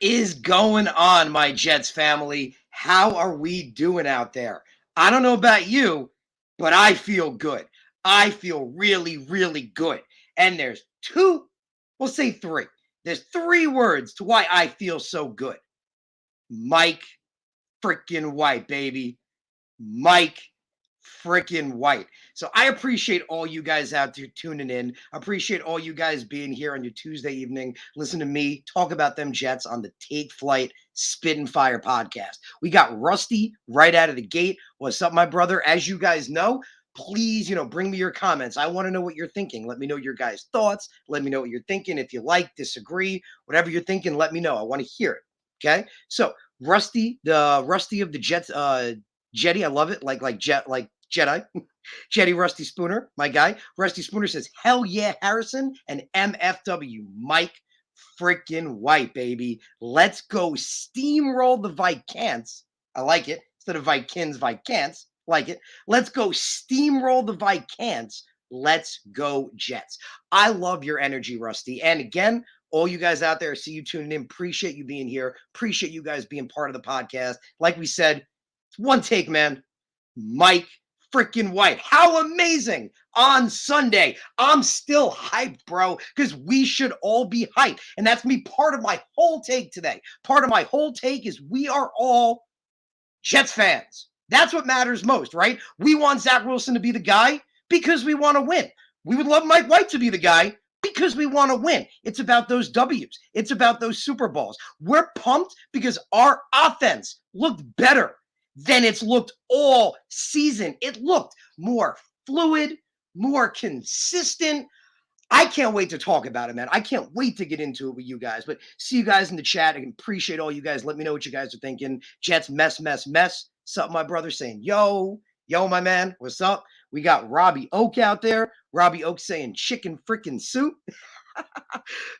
is going on, my Jets family? How are we doing out there? I don't know about you, but I feel good. I feel really, really good. And there's two, we'll say three. There's three words to why I feel so good. Mike freaking White, baby. Mike freaking White. So I appreciate all you guys out there tuning in. I appreciate all you guys being here on your Tuesday evening. Listen to me talk about them Jets on the Take Flight Spit and Fire podcast. We got Rusty right out of the gate. What's up, my brother? As you guys know, please, bring me your comments. I want to know what you're thinking. Let me know your guys' thoughts. Let me know what you're thinking. If you like, disagree, whatever you're thinking, let me know. I want to hear it. Okay. So Rusty, the Rusty of the Jets, Jetty, I love it. Like Jedi. Jetty Rusty Spooner, my guy. Rusty Spooner says, hell yeah, Harrison and MFW. Mike freaking White, baby. Let's go steamroll the Vikings. I like it. Instead of Vikings. Like it. Let's go steamroll the Vikings. Let's go Jets. I love your energy, Rusty. And again, all you guys out there, see you tuning in. Appreciate you being here. Appreciate you guys being part of the podcast. Like we said, it's one take, man. Mike freaking White. How amazing on Sunday. I'm still hyped, bro, because we should all be hyped. And that's me, part of my whole take today. Part of my whole take is we are all Jets fans. That's what matters most, right? We want Zach Wilson to be the guy because we want to win. We would love Mike White to be the guy because we want to win. It's about those W's. It's about those Super Bowls. We're pumped because our offense looked better than it's looked all season. It looked more fluid, more consistent. I can't wait to talk about it, man. I can't wait to get into it with you guys. But see you guys in the chat. I appreciate all you guys. Let me know what you guys are thinking. Jets mess. Sup, my brother, saying, yo, my man, what's up? We got Robbie Oak out there. Robbie Oak saying chicken freaking soup.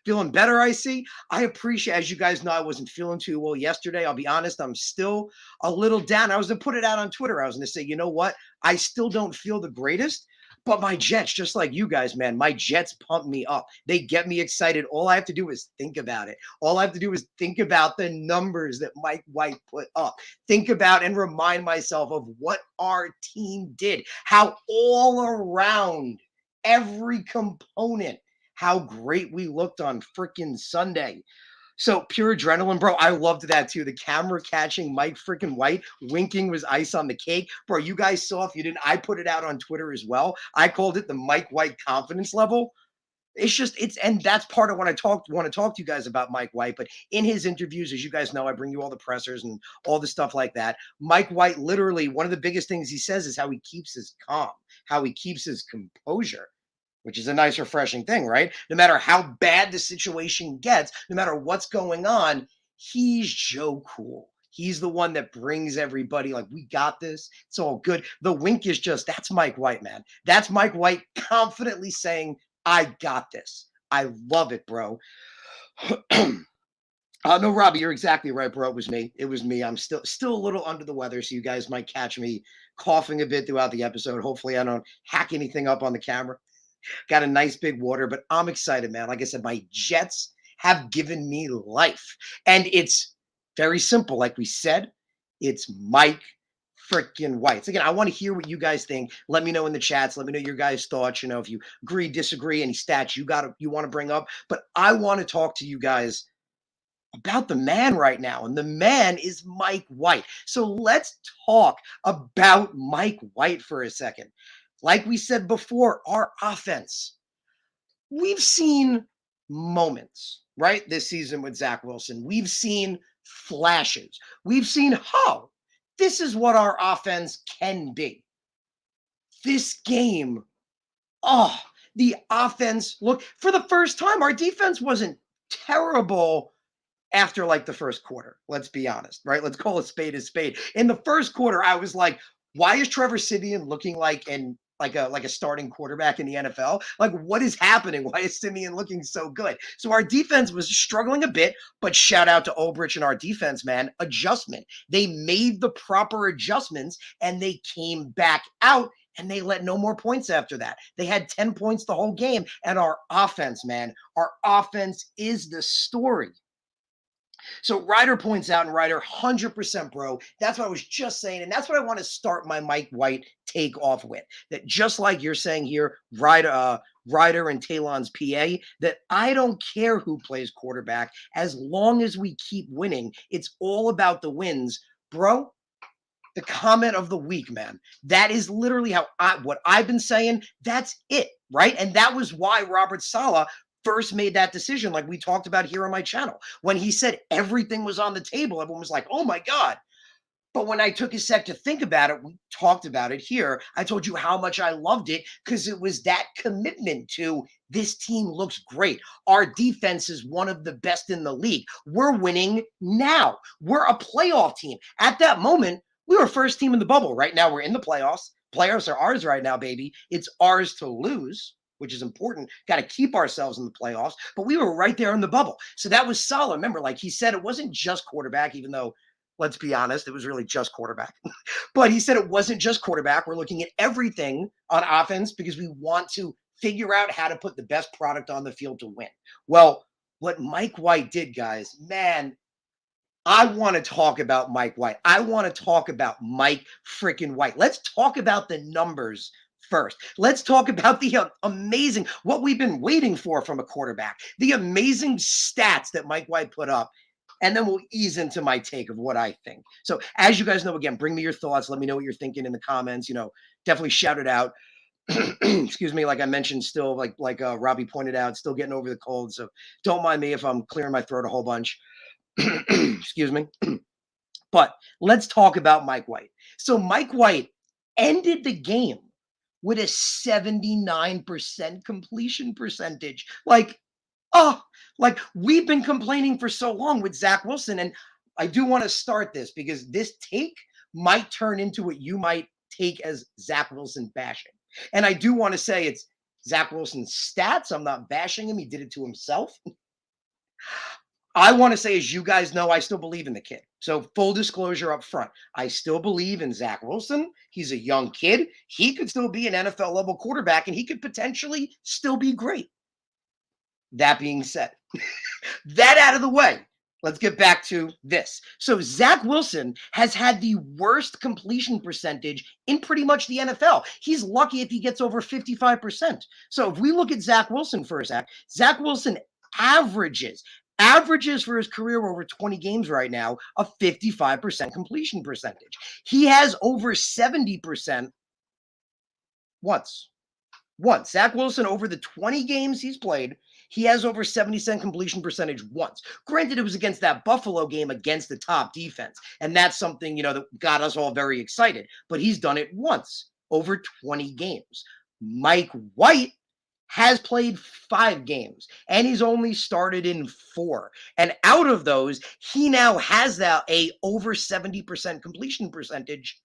Feeling better, I see. I appreciate, as you guys know, I wasn't feeling too well yesterday. I'll be honest, I'm still a little down. I was going to put it out on Twitter. I was going to say, you know what? I still don't feel the greatest. But my Jets, just like you guys, man, my Jets pump me up. They get me excited. All I have to do is think about it. All I have to do is think about the numbers that Mike White put up. Think about and remind myself of what our team did, how all around every component, how great we looked on freaking Sunday. So pure adrenaline, bro. I loved that too. The camera catching Mike freaking White, winking was ice on the cake. Bro, you guys saw, if you didn't, I put it out on Twitter as well. I called it the Mike White confidence level. And that's part of what I want to talk to you guys about Mike White. But in his interviews, as you guys know, I bring you all the pressers and all the stuff like that. Mike White, literally, one of the biggest things he says is how he keeps his calm, how he keeps his composure, which is a nice, refreshing thing, right? No matter how bad the situation gets, no matter what's going on, he's Joe Cool. He's the one that brings everybody like, we got this. It's all good. The wink is just, that's Mike White, man. That's Mike White confidently saying, I got this. I love it, bro. No, Robbie, you're exactly right, bro. It was me. It was me. I'm still a little under the weather, so you guys might catch me coughing a bit throughout the episode. Hopefully, I don't hack anything up on the camera. Got a nice big water, but I'm excited, man. Like I said, my Jets have given me life. And it's very simple. Like we said, it's Mike freaking White. So again, I want to hear what you guys think. Let me know in the chats. Let me know your guys' thoughts. If you agree, disagree, any stats you want to bring up. But I want to talk to you guys about the man right now. And the man is Mike White. So let's talk about Mike White for a second. Like we said before, our offense, we've seen moments, right? This season with Zach Wilson. We've seen flashes. We've seen, this is what our offense can be. This game, the offense, look, for the first time, our defense wasn't terrible after like the first quarter. Let's be honest, right? Let's call a spade. In the first quarter, I was like, why is Trevor Siemian looking like a starting quarterback in the NFL? Like, what is happening? Why is Siemian looking so good? So our defense was struggling a bit, but shout out to Obrich and our defense, man. Adjustment. They made the proper adjustments and they came back out and they let no more points after that. They had 10 points the whole game. And our offense, man, our offense is the story. So Ryder points out, and Ryder, 100%, bro. That's what I was just saying. And that's what I want to start my Mike White take off with. That just like you're saying here, Ryder and Talon's PA, that I don't care who plays quarterback as long as we keep winning. It's all about the wins. Bro, the comment of the week, man. That is literally what I've been saying. That's it, right? And that was why Robert Saleh first made that decision, like we talked about here on my channel. When he said everything was on the table, everyone was like, oh my God. But when I took a sec to think about it, we talked about it here. I told you how much I loved it because it was that commitment to this team looks great. Our defense is one of the best in the league. We're winning now. We're a playoff team. At that moment, we were first team in the bubble. Right now, we're in the playoffs. Playoffs are ours right now, baby. It's ours to lose, which is important. Got to keep ourselves in the playoffs. But we were right there in the bubble. So that was solid. Remember, like he said, it wasn't just quarterback, even though, let's be honest, it was really just quarterback. But he said it wasn't just quarterback. We're looking at everything on offense because we want to figure out how to put the best product on the field to win. Well, what Mike White did, guys, man, I want to talk about Mike White. I want to talk about Mike freaking White. Let's talk about the numbers first. Let's talk about the amazing, what we've been waiting for from a quarterback, the amazing stats that Mike White put up. And then we'll ease into my take of what I think. So as you guys know, again, bring me your thoughts. Let me know what you're thinking in the comments. Definitely shout it out. Excuse me, like I mentioned, still like Robbie pointed out, still getting over the cold. So don't mind me if I'm clearing my throat a whole bunch. Excuse me. But let's talk about Mike White. So Mike White ended the game with a 79% completion percentage. Like we've been complaining for so long with Zach Wilson. And I do want to start this because this take might turn into what you might take as Zach Wilson bashing. And I do want to say it's Zach Wilson's stats. I'm not bashing him. He did it to himself. I want to say, as you guys know, I still believe in the kid. So full disclosure up front, I still believe in Zach Wilson. He's a young kid. He could still be an NFL level quarterback and he could potentially still be great. That being said, that out of the way, let's get back to this. So Zach Wilson has had the worst completion percentage in pretty much the NFL. He's lucky if he gets over 55%. So if we look at Zach Wilson for a sec, Zach Wilson averages for his career over 20 games right now, a 55% completion percentage. He has over 70% once. Zach Wilson, over the 20 games he's played, he has over 70% completion percentage once. Granted, it was against that Buffalo game against the top defense. And that's something, that got us all very excited. But he's done it once over 20 games. Mike White has played 5 games and he's only started in 4. And out of those, he now has a over 70% completion percentage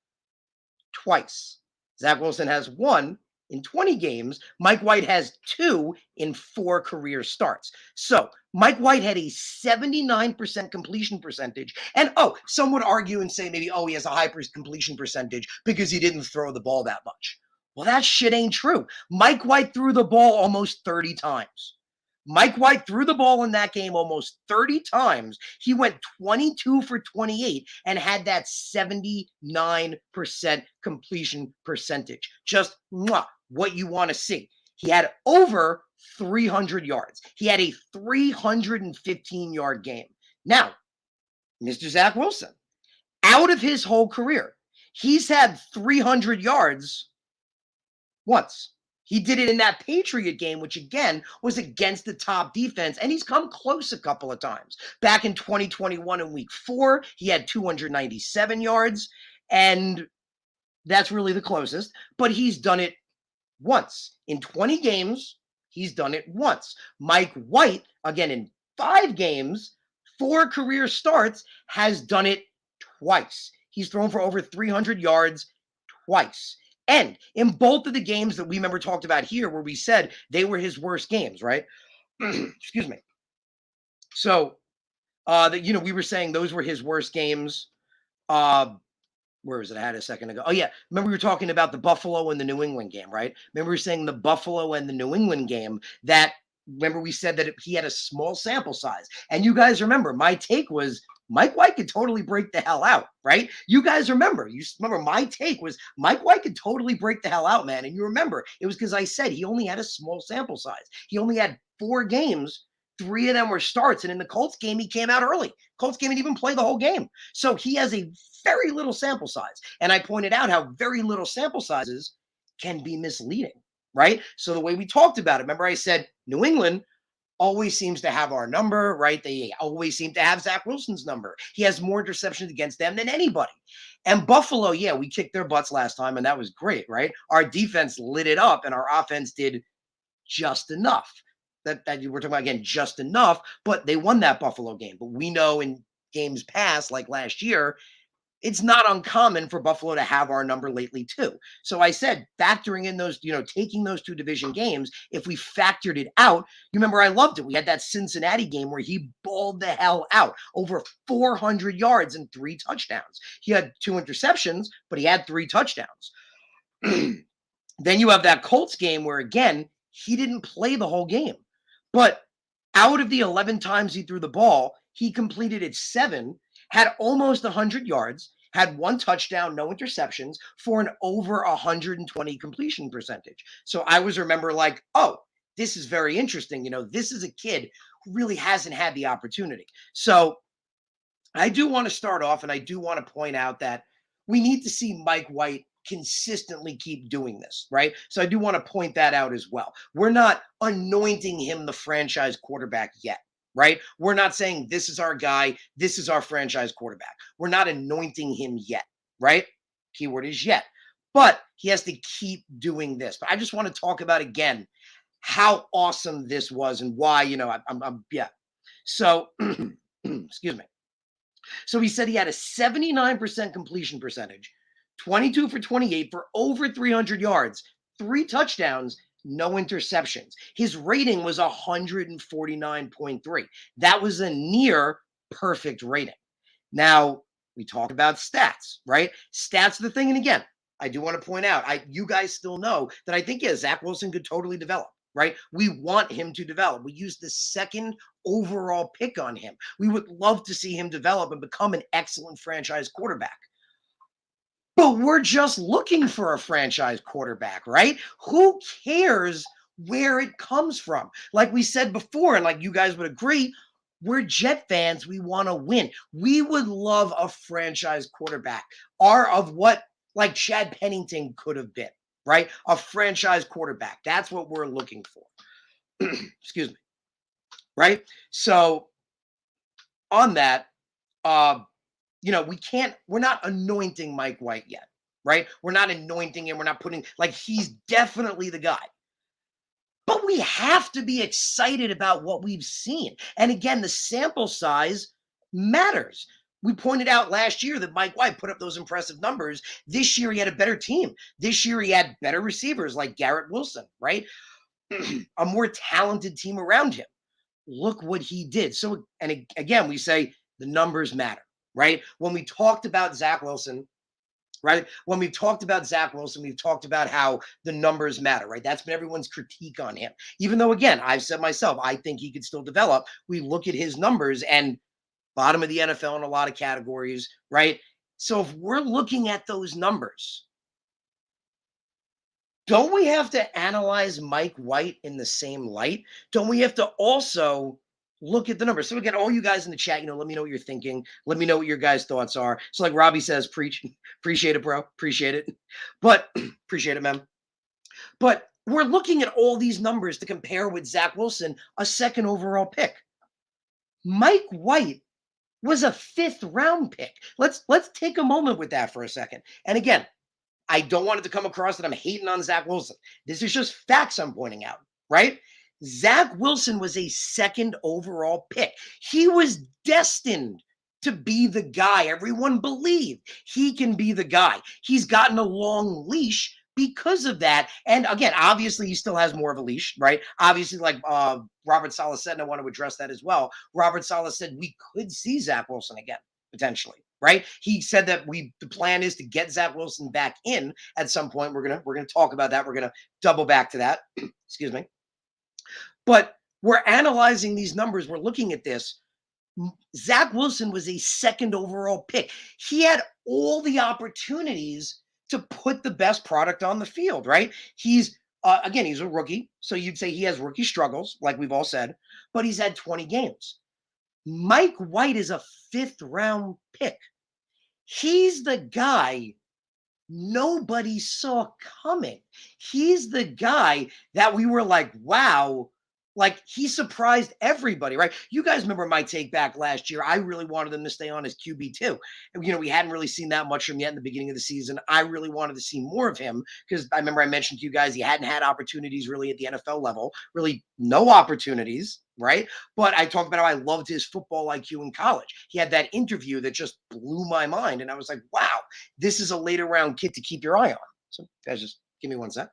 twice. Zach Wilson has 1 in 20 games. Mike White has 2 in 4 career starts. So Mike White had a 79% completion percentage. And some would argue and say maybe, he has a high completion percentage because he didn't throw the ball that much. Well, that shit ain't true. Mike White threw the ball almost 30 times. Mike White threw the ball in that game almost 30 times. He went 22 for 28 and had that 79% completion percentage. Just what you want to see. He had over 300 yards. He had a 315-yard game. Now, Mr. Zach Wilson, out of his whole career, he's had 300 yards once. He did it in that Patriot game, which again was against the top defense, and he's come close a couple of times. Back in 2021 in week 4, he had 297 yards, and that's really the closest, but he's done it once. In 20 games, he's done it once. Mike White, again, in 5 games, 4 career starts, has done it twice. He's thrown for over 300 yards twice. And in both of the games that we remember talked about here, where we said they were his worst games, right? Excuse me. So, we were saying those were his worst games. Where was it? I had a second ago. Oh, yeah. Remember we were talking about the Buffalo and the New England game, right? Remember we were saying the Buffalo and the New England game, that remember we said that he had a small sample size. And you guys remember my take was Mike White could totally break the hell out, right? You guys remember, my take was Mike White could totally break the hell out, man. And you remember it was because I said he only had a small sample size. He only had 4 games. 3 of them were starts. And in the Colts game, he came out early. Colts game didn't even play the whole game. So he has a very little sample size. And I pointed out how very little sample sizes can be misleading, right? So the way we talked about it, remember I said New England always seems to have our number, right? They always seem to have Zach Wilson's number. He has more interceptions against them than anybody. And Buffalo, yeah, we kicked their butts last time, and that was great, right? Our defense lit it up, and our offense did just enough. That we're talking about, again, just enough, but they won that Buffalo game. But we know in games past, like last year, it's not uncommon for Buffalo to have our number lately too. So I said, factoring in those, taking those 2 division games, if we factored it out, you remember I loved it. We had that Cincinnati game where he balled the hell out, over 400 yards and 3 touchdowns. He had 2 interceptions, but he had 3 touchdowns. Then you have that Colts game where, again, he didn't play the whole game. But out of the 11 times he threw the ball, he completed it 7, had almost 100 yards, had 1 touchdown, no interceptions, for an over 120 completion percentage. So I was remember like, oh, this is very interesting. This is a kid who really hasn't had the opportunity. So I do want to start off, and I do want to point out that we need to see Mike White consistently keep doing this, right? So I do want to point that out as well. We're not anointing him the franchise quarterback yet, right? We're not saying this is our guy, this is our franchise quarterback. We're not anointing him yet, right? Keyword is yet. But he has to keep doing this. But I just want to talk about again how awesome this was and why, yeah. So, excuse me. So he said he had a 79% completion percentage, 22 for 28 for over 300 yards, 3 touchdowns, no interceptions. His rating was 149.3. That was a near perfect rating. Now, we talk about stats, right? Stats are the thing. And again, I do want to point out, you guys still know that I think, yeah, Zach Wilson could totally develop, right? We want him to develop. We used the 2nd overall pick on him. We would love to see him develop and become an excellent franchise quarterback. But we're just looking for a franchise quarterback, right? Who cares where it comes from? Like we said before, and like you guys would agree, we're Jet fans. We want to win. We would love a franchise quarterback, or of what like Chad Pennington could have been, right? A franchise quarterback. That's what we're looking for. Excuse me. Right? So on that, we're not anointing Mike White yet, right? We're not anointing him. We're not putting, like, he's definitely the guy. But we have to be excited about what we've seen. And again, the sample size matters. We pointed out last year that Mike White put up those impressive numbers. This year, he had a better team. This year, he had better receivers like Garrett Wilson, right? A more talented team around him. Look what he did. So, and again, we say the numbers matter, right? When we talked about Zach Wilson, right? When we've talked about Zach Wilson, we've talked about how the numbers matter, right? That's been everyone's critique on him. Even though, again, I've said myself, I think he could still develop. We look at his numbers and bottom of the NFL in a lot of categories, right? So if we're looking at those numbers, don't we have to analyze Mike White in the same light? Don't we have to also look at the numbers? So again, all you guys in the chat, let me know what you're thinking. Let me know what your guys' thoughts are. So like Robbie says, preach. Appreciate it, bro. Appreciate it. But appreciate it, man. But we're looking at all these numbers to compare with Zach Wilson, a 2nd overall pick. Mike White was a 5th round pick. Let's take a moment with that for a second. And again, I don't want it to come across that I'm hating on Zach Wilson. This is just facts I'm pointing out, right? Zach Wilson was a 2nd overall pick. He was destined to be the guy. Everyone believed he can be the guy. He's gotten a long leash because of that. And again, obviously, he still has more of a leash, right? Obviously, like Robert Saleh said, and I want to address that as well. Robert Saleh said we could see Zach Wilson again, potentially. Right? He said that the plan is to get Zach Wilson back in at some point. We're gonna talk about that. We're gonna double back to that. Excuse me. But We're analyzing these numbers. We're looking at this. Zach Wilson was a second overall pick. He had all the opportunities to put the best product on the field, right? He's again, he's a rookie, so you'd say he has rookie struggles, like we've all said, but he's had 20 games. Mike White is a fifth round pick. He's the guy nobody saw coming. He's the guy that we were like, wow, like he surprised everybody, right? You guys remember my take back last year. I really wanted him to stay on as QB too. We hadn't really seen that much from him yet in the beginning of the season. I really wanted to see more of him because I remember I mentioned to you guys he hadn't had opportunities really at the NFL level, really no opportunities, right? But I talked about how I loved his football IQ in college. He had that interview that just blew my mind. And I was like, wow, this is a later round kid to keep your eye on. So guys, just give me one sec.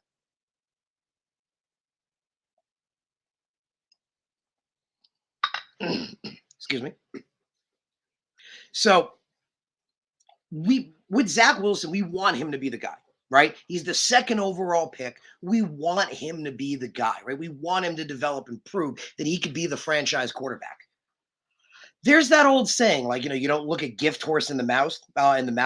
Excuse me. So we with Zach Wilson, we want him to be the guy, right? He's the second overall pick. We want him to be the guy, right? We want him to develop and prove that he could be the franchise quarterback. There's that old saying, like, you don't look a gift horse in the mouth, right? I don't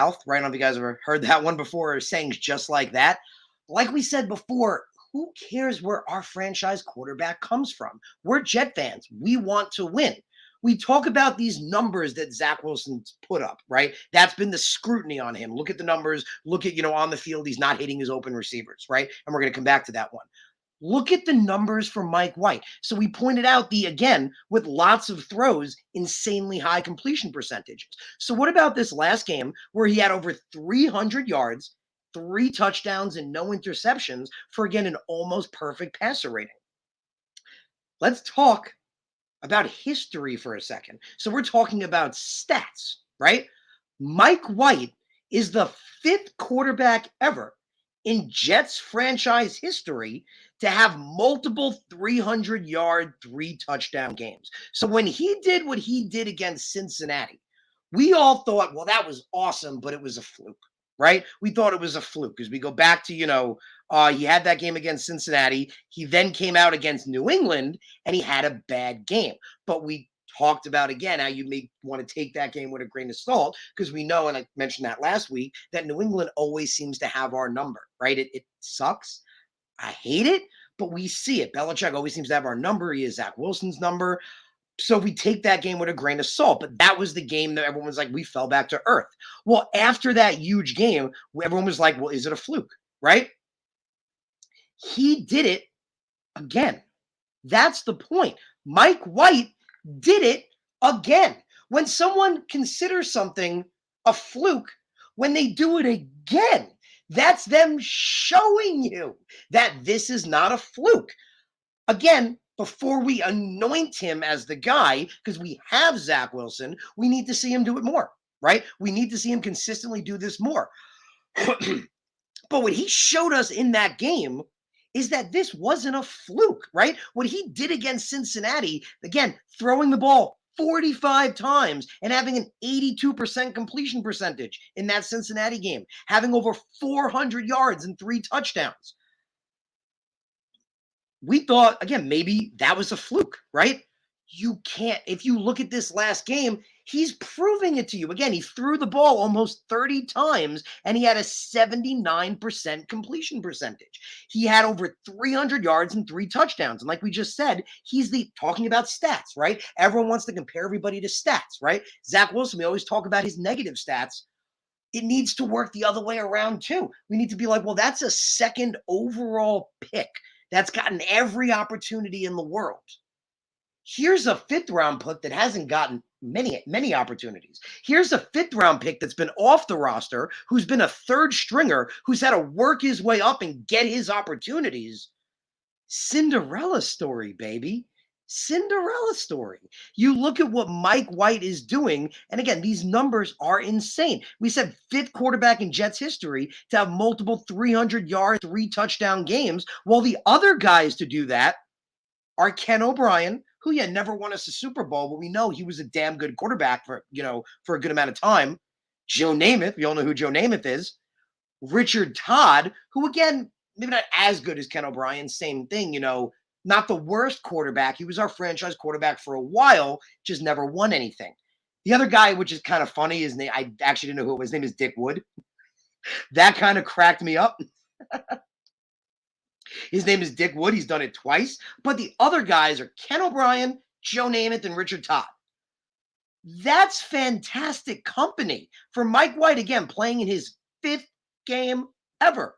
know if you guys ever heard that one before, or sayings just like that. Like we said before, who cares where our franchise quarterback comes from? We're Jet fans. We want to win. We talk about these numbers that Zach Wilson's put up, right? That's been the scrutiny on him. Look at the numbers. Look at, on the field, he's not hitting his open receivers, right? And we're going to come back to that one. Look at the numbers for Mike White. So we pointed out again, with lots of throws, insanely high completion percentages. So what about this last game where he had over 300 yards, 3 touchdowns, and no interceptions for, again, an almost perfect passer rating? Let's talk about history for a second. So we're talking about stats, right? Mike White is the 5th quarterback ever in Jets franchise history to have multiple 300-yard, 3-touchdown games. So when he did what he did against Cincinnati, we all thought, well, that was awesome, but it was a fluke, right? We thought it was a fluke because we go back to, he had that game against Cincinnati. He then came out against New England and he had a bad game. But we talked about again how you may want to take that game with a grain of salt because we know, and I mentioned that last week, that New England always seems to have our number, right? It sucks. I hate it, but we see it. Belichick always seems to have our number. He is Zach Wilson's number. So we take that game with a grain of salt. But that was the game that everyone was like, we fell back to earth. Well, after that huge game, everyone was like, well, is it a fluke, right? He did it again. That's the point. Mike White did it again. When someone considers something a fluke, when they do it again, that's them showing you that this is not a fluke. Again, before we anoint him as the guy, because we have Zach Wilson, we need to see him do it more, right? We need to see him consistently do this more. But what he showed us in that game is that this wasn't a fluke, right? What he did against Cincinnati, again, throwing the ball 45 times and having an 82% completion percentage in that Cincinnati game, having over 400 yards and 3 touchdowns. We thought, again, maybe that was a fluke, right? You can't, if you look at this last game, he's proving it to you. Again, he threw the ball almost 30 times and he had a 79% completion percentage. He had over 300 yards and 3 touchdowns. And like we just said, he's talking about stats, right? Everyone wants to compare everybody to stats, right? Zach Wilson, we always talk about his negative stats. It needs to work the other way around too. We need to be like, well, that's a second overall pick that's gotten every opportunity in the world. Here's a 5th round pick that hasn't gotten many opportunities. Here's a 5th round pick that's been off the roster, who's been a 3rd stringer, who's had to work his way up and get his opportunities. Cinderella story, baby. Cinderella story. You look at what Mike White is doing, and again, these numbers are insane. We said 5th quarterback in Jets history to have multiple 300-yard, 3-touchdown games, while the other guys to do that are Ken O'Brien, who never won us a Super Bowl, but we know he was a damn good quarterback for a good amount of time. Joe Namath, we all know who Joe Namath is. Richard Todd, who again, maybe not as good as Ken O'Brien, same thing, Not the worst quarterback. He was our franchise quarterback for a while, just never won anything. The other guy, which is kind of funny, his name, I actually didn't know who it was. His name is Dick Wood. That kind of cracked me up. His name is Dick Wood. He's done it twice. But the other guys are Ken O'Brien, Joe Namath, and Richard Todd. That's fantastic company for Mike White, again, playing in his 5th game ever.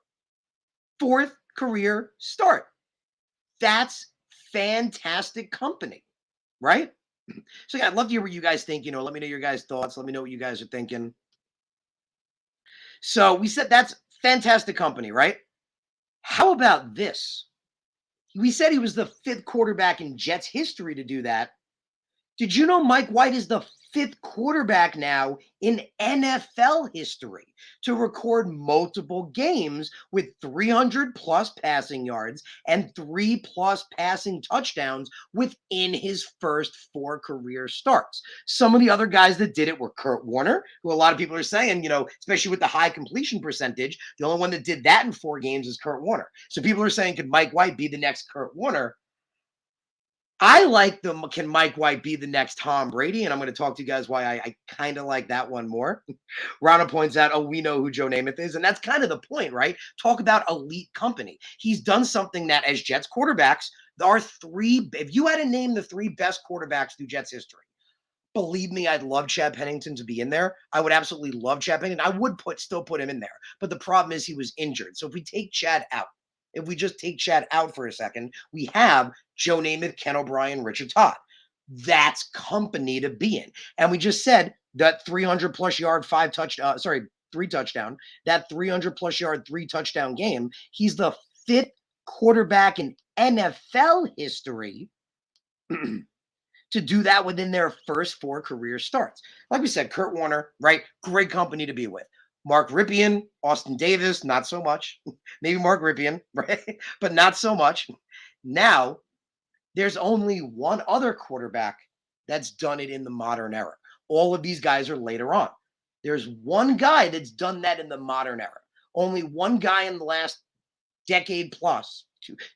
4th career start. That's fantastic company, right? So yeah, I'd love to hear what you guys think. Let me know your guys' thoughts. Let me know what you guys are thinking. So we said that's fantastic company, right? How about this? We said he was the 5th quarterback in Jets history to do that. Did you know Mike White is the 5th quarterback now in NFL history to record multiple games with 300 plus passing yards and 3 plus passing touchdowns within his first 4 career starts? Some of the other guys that did it were Kurt Warner, who a lot of people are saying, especially with the high completion percentage, the only one that did that in 4 games is Kurt Warner. So people are saying, could Mike White be the next Kurt Warner? I like the can Mike White be the next Tom Brady? And I'm going to talk to you guys why I kind of like that one more. Rana points out, oh, we know who Joe Namath is. And that's kind of the point, right? Talk about elite company. He's done something that as Jets quarterbacks, there are 3, if you had to name the 3 best quarterbacks through Jets history, believe me, I'd love Chad Pennington to be in there. I would absolutely love Chad Pennington. I would still put him in there. But the problem is he was injured. So if we take Chad out, if we just take Chad out for a second, we have Joe Namath, Ken O'Brien, Richard Todd. That's company to be in. And we just said that 300 plus yard, 3 touchdown, that 300 plus yard, 3 touchdown game. He's the 5th quarterback in NFL history to do that within their first 4 career starts. Like we said, Kurt Warner, right? Great company to be with. Mark Rypien, Austin Davis, not so much. Maybe Mark Rypien, right? But not so much. Now, there's only one other quarterback that's done it in the modern era. All of these guys are later on. There's one guy that's done that in the modern era. Only one guy in the last decade plus,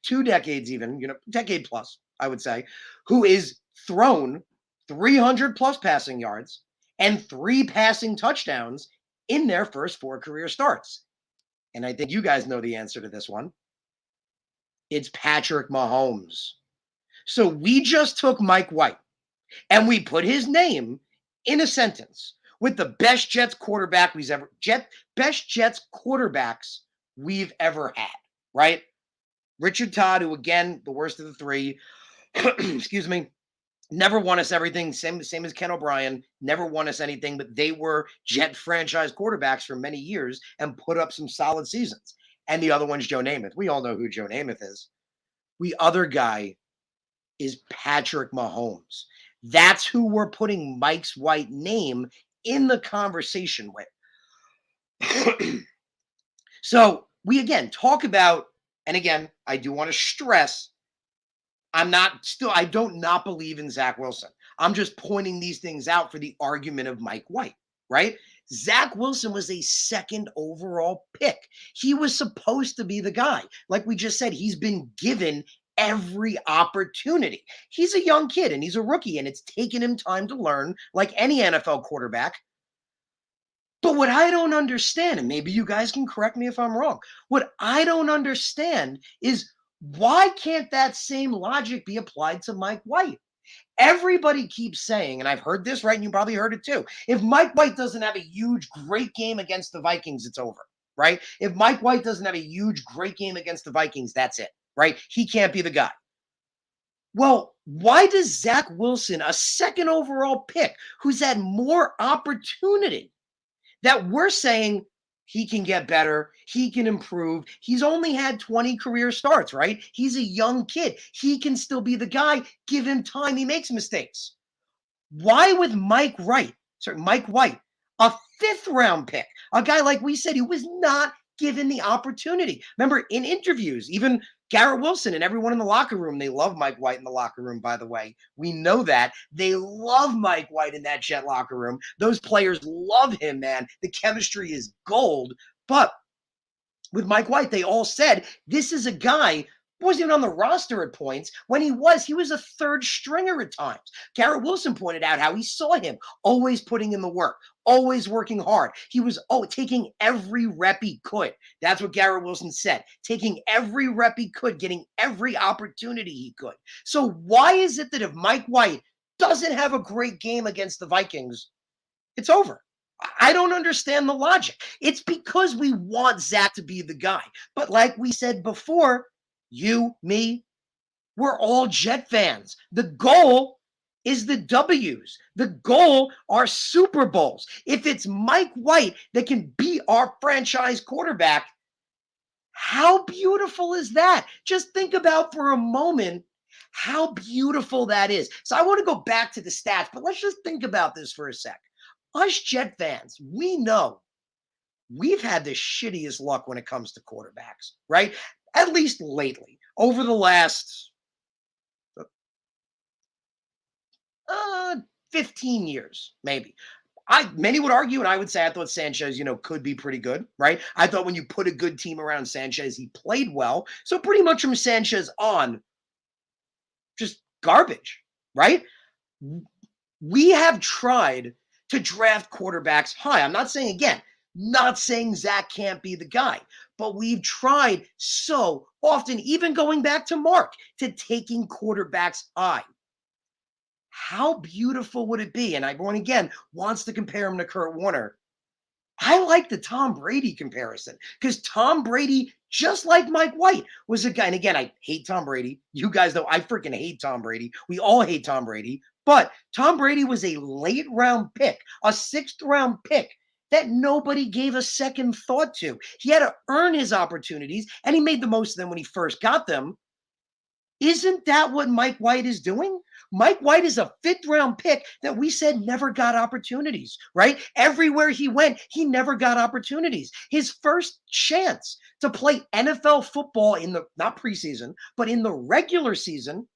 2 decades even, decade plus, I would say, who is thrown 300 plus passing yards and 3 passing touchdowns in their first 4 career starts. And I think you guys know the answer to this one. It's Patrick Mahomes. So we just took Mike White and we put his name in a sentence with the best Jets quarterbacks we've ever had, right? Richard Todd, who again, the worst of the 3, excuse me, never won us everything. Same as Ken O'Brien, never won us anything, but they were Jet franchise quarterbacks for many years and put up some solid seasons. And the other one's Joe Namath. We all know who Joe Namath is. The other guy is Patrick Mahomes. That's who we're putting Mike's White name in the conversation with. So we again talk about, and again, I do want to stress, I don't not believe in Zach Wilson. I'm just pointing these things out for the argument of Mike White, right? Zach Wilson was a 2nd overall pick. He was supposed to be the guy. Like we just said, he's been given every opportunity. He's a young kid and he's a rookie, and it's taken him time to learn, like any NFL quarterback. But what I don't understand, and maybe you guys can correct me if I'm wrong, what I don't understand is, why can't that same logic be applied to Mike White? Everybody keeps saying, and I've heard this, right? And you probably heard it too. If Mike White doesn't have a huge, great game against the Vikings, it's over, right? If Mike White doesn't have a huge, great game against the Vikings, that's it, right? He can't be the guy. Well, why does Zach Wilson, a 2nd overall pick, who's had more opportunity, that we're saying he can get better, he can improve. He's only had 20 career starts, right? He's a young kid. He can still be the guy. Give him time. He makes mistakes. Why with Mike White, a 5th round pick, a guy like we said, who was not given the opportunity? Remember, in interviews, even Garrett Wilson and everyone in the locker room, they love Mike White in the locker room, by the way. We know that. They love Mike White in that Jet locker room. Those players love him, man. The chemistry is gold. But with Mike White, they all said, this is a guy Wasn't even on the roster at points. When he was a third stringer at times. Garrett Wilson pointed out how he saw him always putting in the work, always working hard. He was taking every rep he could. That's what Garrett Wilson said. Taking every rep he could, getting every opportunity he could. So why is it that if Mike White doesn't have a great game against the Vikings, it's over? I don't understand the logic. It's because we want Zach to be the guy. But like we said before, you, me, we're all Jet fans. The goal is the W's. The goal are Super Bowls. If it's Mike White that can be our franchise quarterback, how beautiful is that? Just think about for a moment how beautiful that is. So I want to go back to the stats, but let's just think about this for a sec. Us Jet fans, we know we've had the shittiest luck when it comes to quarterbacks, right? At least lately, over the last 15 years, maybe. Many would argue, and I would say I thought Sanchez, could be pretty good, right? I thought when you put a good team around Sanchez, he played well. So pretty much from Sanchez on, just garbage, right? We have tried to draft quarterbacks high. I'm not saying, again, not saying Zach can't be the guy, but we've tried so often, even going back to Mark, to taking quarterbacks high. How beautiful would it be? And everyone, again, wants to compare him to Kurt Warner. I like the Tom Brady comparison because Tom Brady, just like Mike White, was a guy. And again, I hate Tom Brady. You guys know I freaking hate Tom Brady. We all hate Tom Brady. But Tom Brady was a late round pick, a 6th round pick that nobody gave a second thought to. He had to earn his opportunities, and he made the most of them when he first got them. Isn't that what Mike White is doing? Mike White is a 5th round pick that we said never got opportunities, right? Everywhere he went, he never got opportunities. His first chance to play NFL football in the, not preseason, but in the regular season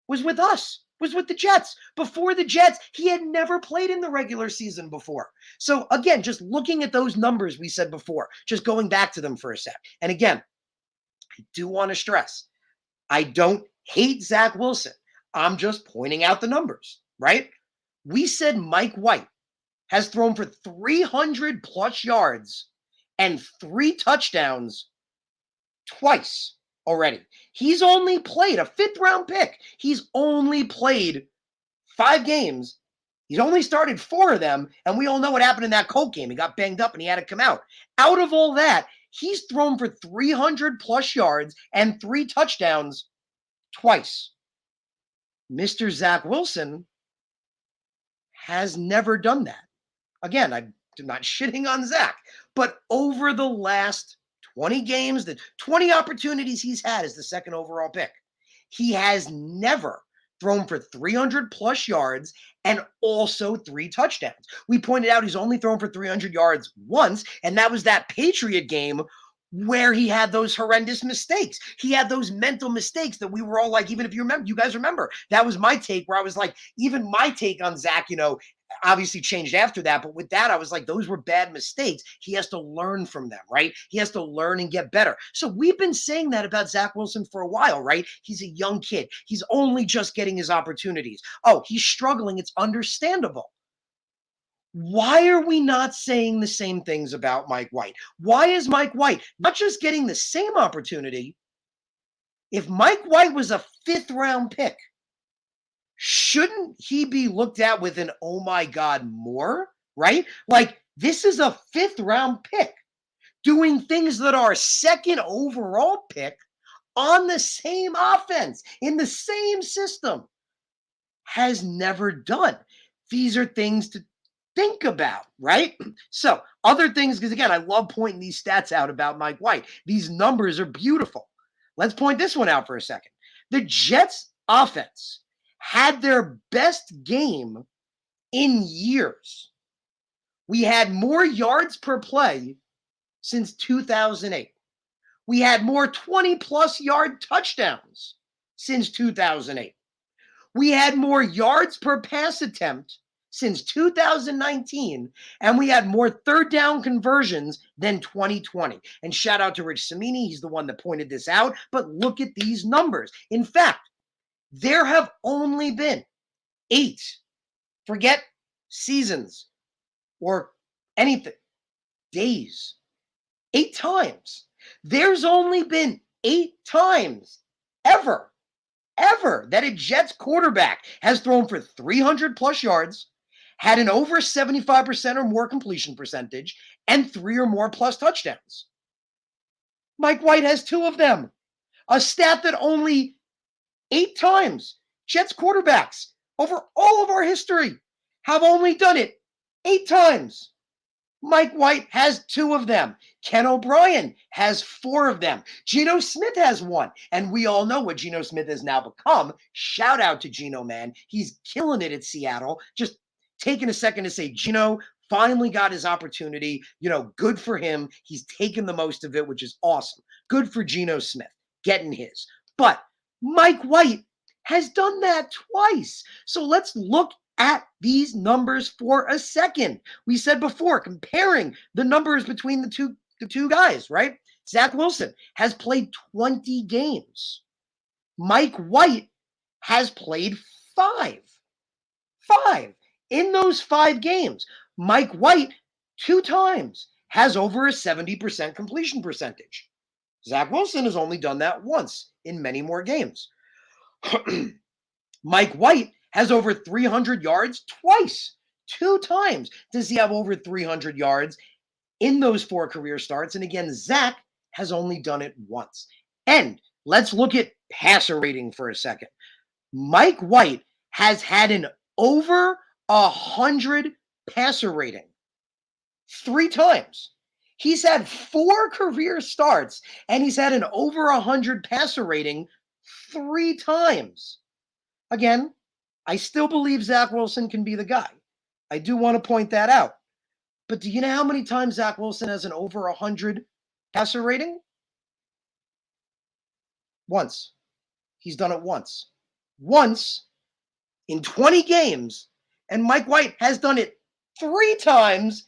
was with us, was with the Jets. Before the Jets, he had never played in the regular season before. So again, just looking at those numbers we said before, just going back to them for a sec. And again, I do want to stress, I don't hate Zach Wilson. I'm just pointing out the numbers, right? We said Mike White has thrown for 300 plus yards and 3 touchdowns twice already. He's only played a 5th round pick. He's only played 5 games. He's only started 4 of them. And we all know what happened in that Colt game. He got banged up and he had to come out. Out of all that, he's thrown for 300 plus yards and 3 touchdowns twice. Mr. Zach Wilson has never done that. Again, I'm not shitting on Zach, but over the last 20 games, the 20 opportunities he's had as the 2nd overall pick, he has never thrown for 300 plus yards and also 3 touchdowns. We pointed out he's only thrown for 300 yards once, and that was that Patriot game where he had those horrendous mistakes. He had those mental mistakes that we were all like, even if you guys remember, that was my take where I was like, even my take on Zach, obviously changed after that. But with that, I was like, those were bad mistakes. He has to learn from them, right? He has to learn and get better. So we've been saying that about Zach Wilson for a while, right? He's a young kid. He's only just getting his opportunities. Oh, he's struggling. It's understandable. Why are we not saying the same things about Mike White? Why is Mike White not just getting the same opportunity? If Mike White was a 5th round pick, shouldn't he be looked at with an, oh my God, more, right? Like, this is a 5th round pick doing things that our 2nd overall pick on the same offense, in the same system, has never done. These are things to think about, right? So other things, because again, I love pointing these stats out about Mike White. These numbers are beautiful. Let's point this one out for a second. The Jets offense had their best game in years. We had more yards per play since 2008. We had more 20-plus yard touchdowns since 2008. We had more yards per pass attempt since 2019, and we had more third down conversions than 2020. And shout out to Rich Cimini. He's the one that pointed this out. But look at these numbers. In fact, there have only been 8, forget seasons or anything, days, 8 times. There's only been 8 times ever that a Jets quarterback has thrown for 300 plus yards, had an over 75% or more completion percentage, and 3 or more plus touchdowns. Mike White has 2 of them. A stat that only 8 times Jets quarterbacks over all of our history have only done it 8 times. Mike White has 2 of them. Ken O'Brien has 4 of them. Geno Smith has 1. And we all know what Geno Smith has now become. Shout out to Geno, man. He's killing it at Seattle. Just taking a second to say Geno finally got his opportunity. Good for him. He's taken the most of it, which is awesome. Good for Geno Smith getting his. But Mike White has done that twice. So let's look at these numbers for a second. We said before, comparing the numbers between the two guys, right? Zach Wilson has played 20 games. Mike White has played 5. 5. In those 5 games, Mike White 2 times has over a 70% completion percentage. Zach Wilson has only done that once in many more games. Mike White has over 300 yards twice. 2 times does he have over 300 yards in those 4 career starts. And again, Zach has only done it once. And let's look at passer rating for a second. Mike White has had an over 100 passer rating 3 times. He's had 4 career starts, and he's had an over 100 passer rating 3 times. Again, I still believe Zach Wilson can be the guy. I do want to point that out. But do you know how many times Zach Wilson has an over 100 passer rating? Once. He's done it once. Once in 20 games. And Mike White has done it 3 times.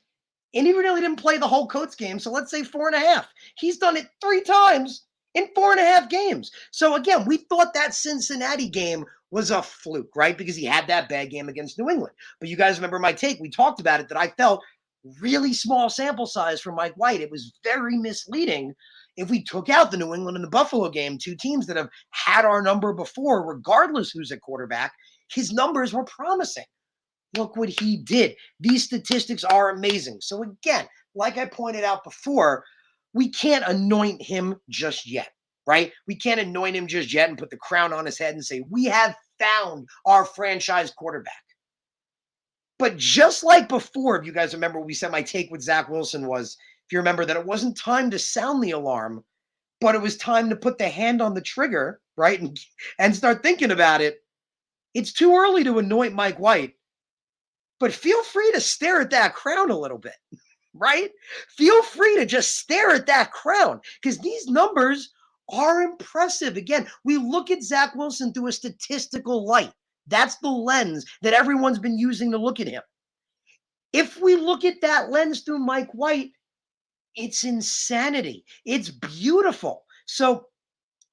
And he really didn't play the whole Colts game. So let's say 4.5. He's done it 3 times in 4.5 games. So again, we thought that Cincinnati game was a fluke, right? Because he had that bad game against New England. But you guys remember my take. We talked about it, that I felt really small sample size for Mike White. It was very misleading. If we took out the New England and the Buffalo game, 2 teams that have had our number before, regardless who's at quarterback, his numbers were promising. Look what he did. These statistics are amazing. So again, like I pointed out before, we can't anoint him just yet, right? We can't anoint him just yet and put the crown on his head and say, we have found our franchise quarterback. But just like before, if you guys remember, we said my take with Zach Wilson was, if you remember, that it wasn't time to sound the alarm, but it was time to put the hand on the trigger, right? And start thinking about it. It's too early to anoint Mike White, but feel free to stare at that crown a little bit, right? Feel free to just stare at that crown, because these numbers are impressive. Again, we look at Zach Wilson through a statistical light. That's the lens that everyone's been using to look at him. If we look at that lens through Mike White, it's insanity. It's beautiful. So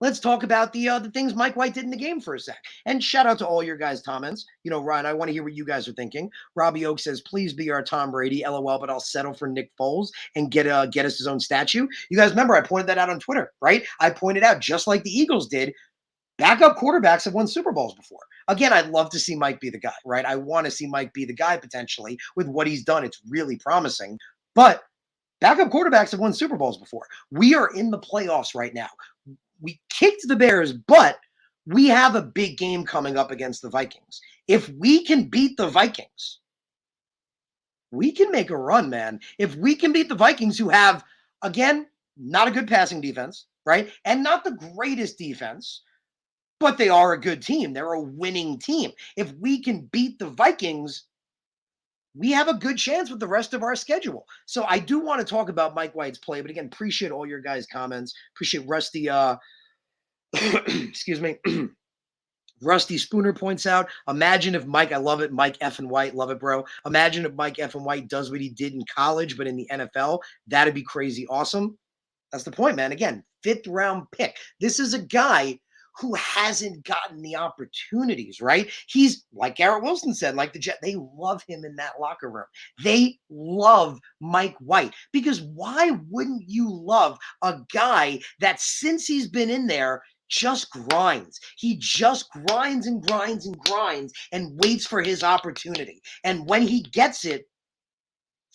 let's talk about the things Mike White did in the game for a sec. And shout out to all your guys' comments. Ryan, I want to hear what you guys are thinking. Robbie Oak says, please be our Tom Brady, LOL, but I'll settle for Nick Foles and get us his own statue. You guys remember I pointed that out on Twitter, right? I pointed out, just like the Eagles did, backup quarterbacks have won Super Bowls before. Again, I'd love to see Mike be the guy, right? I want to see Mike be the guy potentially with what he's done. It's really promising. But backup quarterbacks have won Super Bowls before. We are in the playoffs right now. We kicked the Bears, but we have a big game coming up against the Vikings. If we can beat the Vikings, we can make a run, man. If we can beat the Vikings, who have, again, not a good passing defense, right? And not the greatest defense, but they are a good team. They're a winning team. If we can beat the Vikings, we have a good chance with the rest of our schedule. So I do want to talk about Mike White's play, but again, appreciate all your guys' comments. Appreciate Rusty, excuse me, Rusty Spooner points out, imagine if Mike, I love it, Mike F. and White, love it, bro. Imagine if Mike F. and White does what he did in college, but in the NFL. That'd be crazy awesome. That's the point, man. Again, fifth round pick. This is a guy who hasn't gotten the opportunities, right? He's like Garrett Wilson said, like the Jet, they love him in that locker room. They love Mike White because why wouldn't you love a guy that since he's been in there just grinds? He just grinds and grinds and grinds and waits for his opportunity. And when he gets it,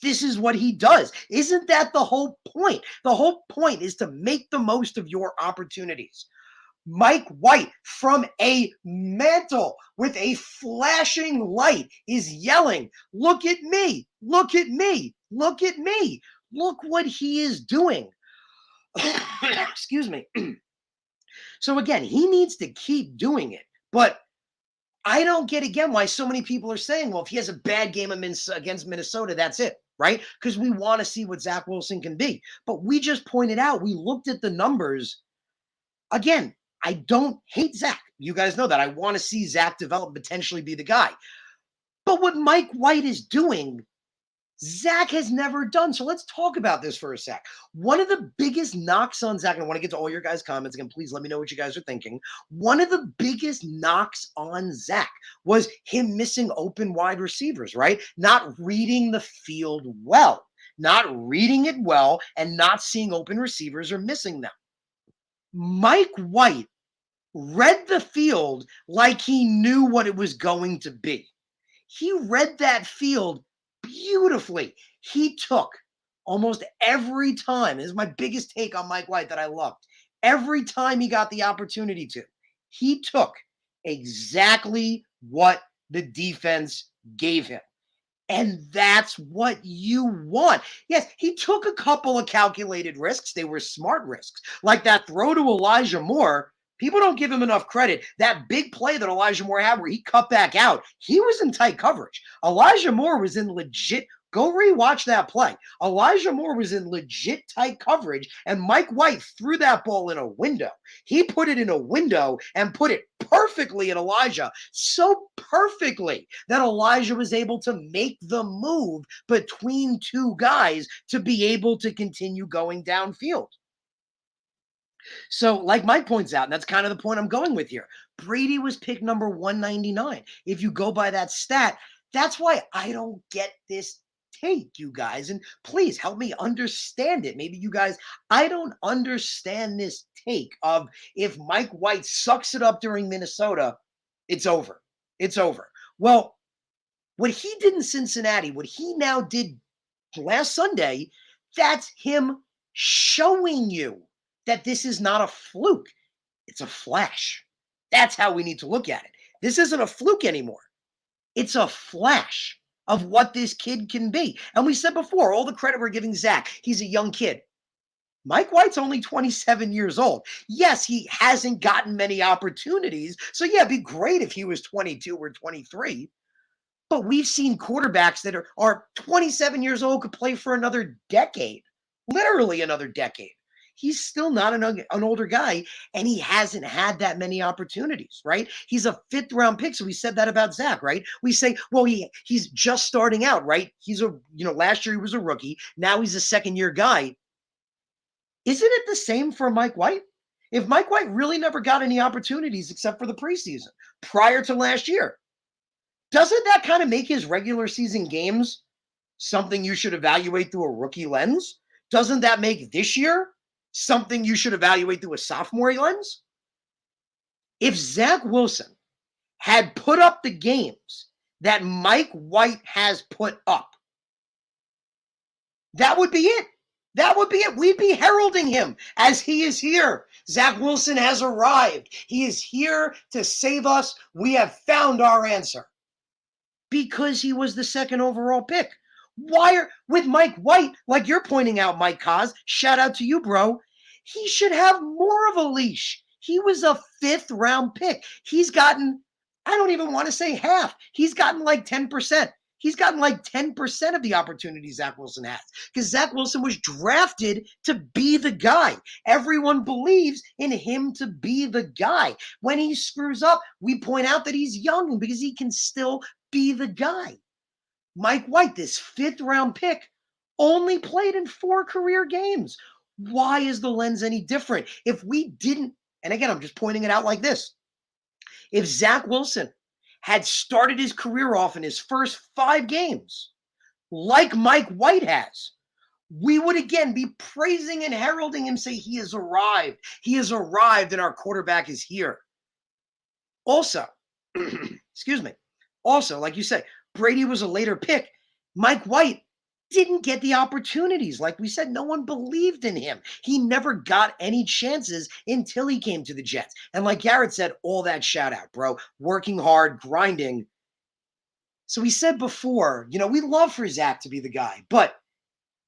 this is what he does. Isn't that the whole point? The whole point is to make the most of your opportunities. Mike White from a mantle with a flashing light is yelling, look at me, look at me, look at me. Look what he is doing. Excuse me. So again, he needs to keep doing it. But I don't get again why so many people are saying, well, if he has a bad game against Minnesota, that's it, right? Because we want to see what Zach Wilson can be. But we just pointed out, we looked at the numbers. Again, I don't hate Zach. You guys know that. I want to see Zach develop, potentially be the guy. But what Mike White is doing, Zach has never done. So let's talk about this for a sec. One of the biggest knocks on Zach, and I want to get to all your guys' comments again. Please let me know what you guys are thinking. One of the biggest knocks on Zach was him missing open wide receivers, right? Not reading the field well, not reading it well, and not seeing open receivers or missing them. Mike White read the field like he knew what it was going to be. He read that field beautifully. He took almost every time. This is my biggest take on Mike White that I loved. Every time he got the opportunity to, he took exactly what the defense gave him. And that's what you want. Yes, he took a couple of calculated risks. They were smart risks, like that throw to Elijah Moore. People don't give him enough credit. That big play that Elijah Moore had where he cut back out, he was in tight coverage. Elijah Moore was in legit. Go rewatch that play. Elijah Moore was in legit tight coverage, and Mike White threw that ball in a window. He put it in a window and put it perfectly in Elijah, so perfectly that Elijah was able to make the move between two guys to be able to continue going downfield. So, like Mike points out, and that's kind of the point I'm going with here, Brady was pick number 199. If you go by that stat, that's why I don't get this take, you guys. And please help me understand it. Maybe you guys, I don't understand this take of if Mike White sucks it up during Minnesota, it's over. It's over. Well, what he did in Cincinnati, what he now did last Sunday, that's him showing you that this is not a fluke. It's a flash. That's how we need to look at it. This isn't a fluke anymore. It's a flash of what this kid can be. And we said before, all the credit we're giving Zach, he's a young kid. Mike White's only 27 years old. Yes, he hasn't gotten many opportunities. So, yeah, it'd be great if he was 22 or 23. But we've seen quarterbacks that are 27 years old, could play for another decade, literally another decade. He's still not an older guy, and he hasn't had that many opportunities, right? He's a fifth round pick. So we said that about Zach, right? We say, well, he's just starting out, right? Last year he was a rookie. Now he's a second year guy. Isn't it the same for Mike White? If Mike White really never got any opportunities except for the preseason prior to last year, doesn't that kind of make his regular season games something you should evaluate through a rookie lens? Doesn't that make this year something you should evaluate through a sophomore lens? If Zach Wilson had put up the games that Mike White has put up, that would be it. That would be it. We'd be heralding him as he is here. Zach Wilson has arrived. He is here to save us. We have found our answer. Because he was the second overall pick. With Mike White, like you're pointing out, Mike Kaz, shout out to you, bro. He should have more of a leash. He was a fifth round pick. He's gotten, I don't even want to say half. He's gotten like 10%. He's gotten like 10% of the opportunities Zach Wilson has because Zach Wilson was drafted to be the guy. Everyone believes in him to be the guy. When he screws up, we point out that he's young because he can still be the guy. Mike White, this fifth-round pick, only played in 4 career games. Why is the lens any different? If we didn't, and again, I'm just pointing it out like this. If Zach Wilson had started his career off in his first 5 games, like Mike White has, we would again be praising and heralding him, say he has arrived. He has arrived and our quarterback is here. Also, excuse me. Also, like you said, Brady was a later pick. Mike White didn't get the opportunities. Like we said, no one believed in him. He never got any chances until he came to the Jets. And like Garrett said, all that shout out, bro. Working hard, grinding. So we said before, we love for Zach to be the guy. But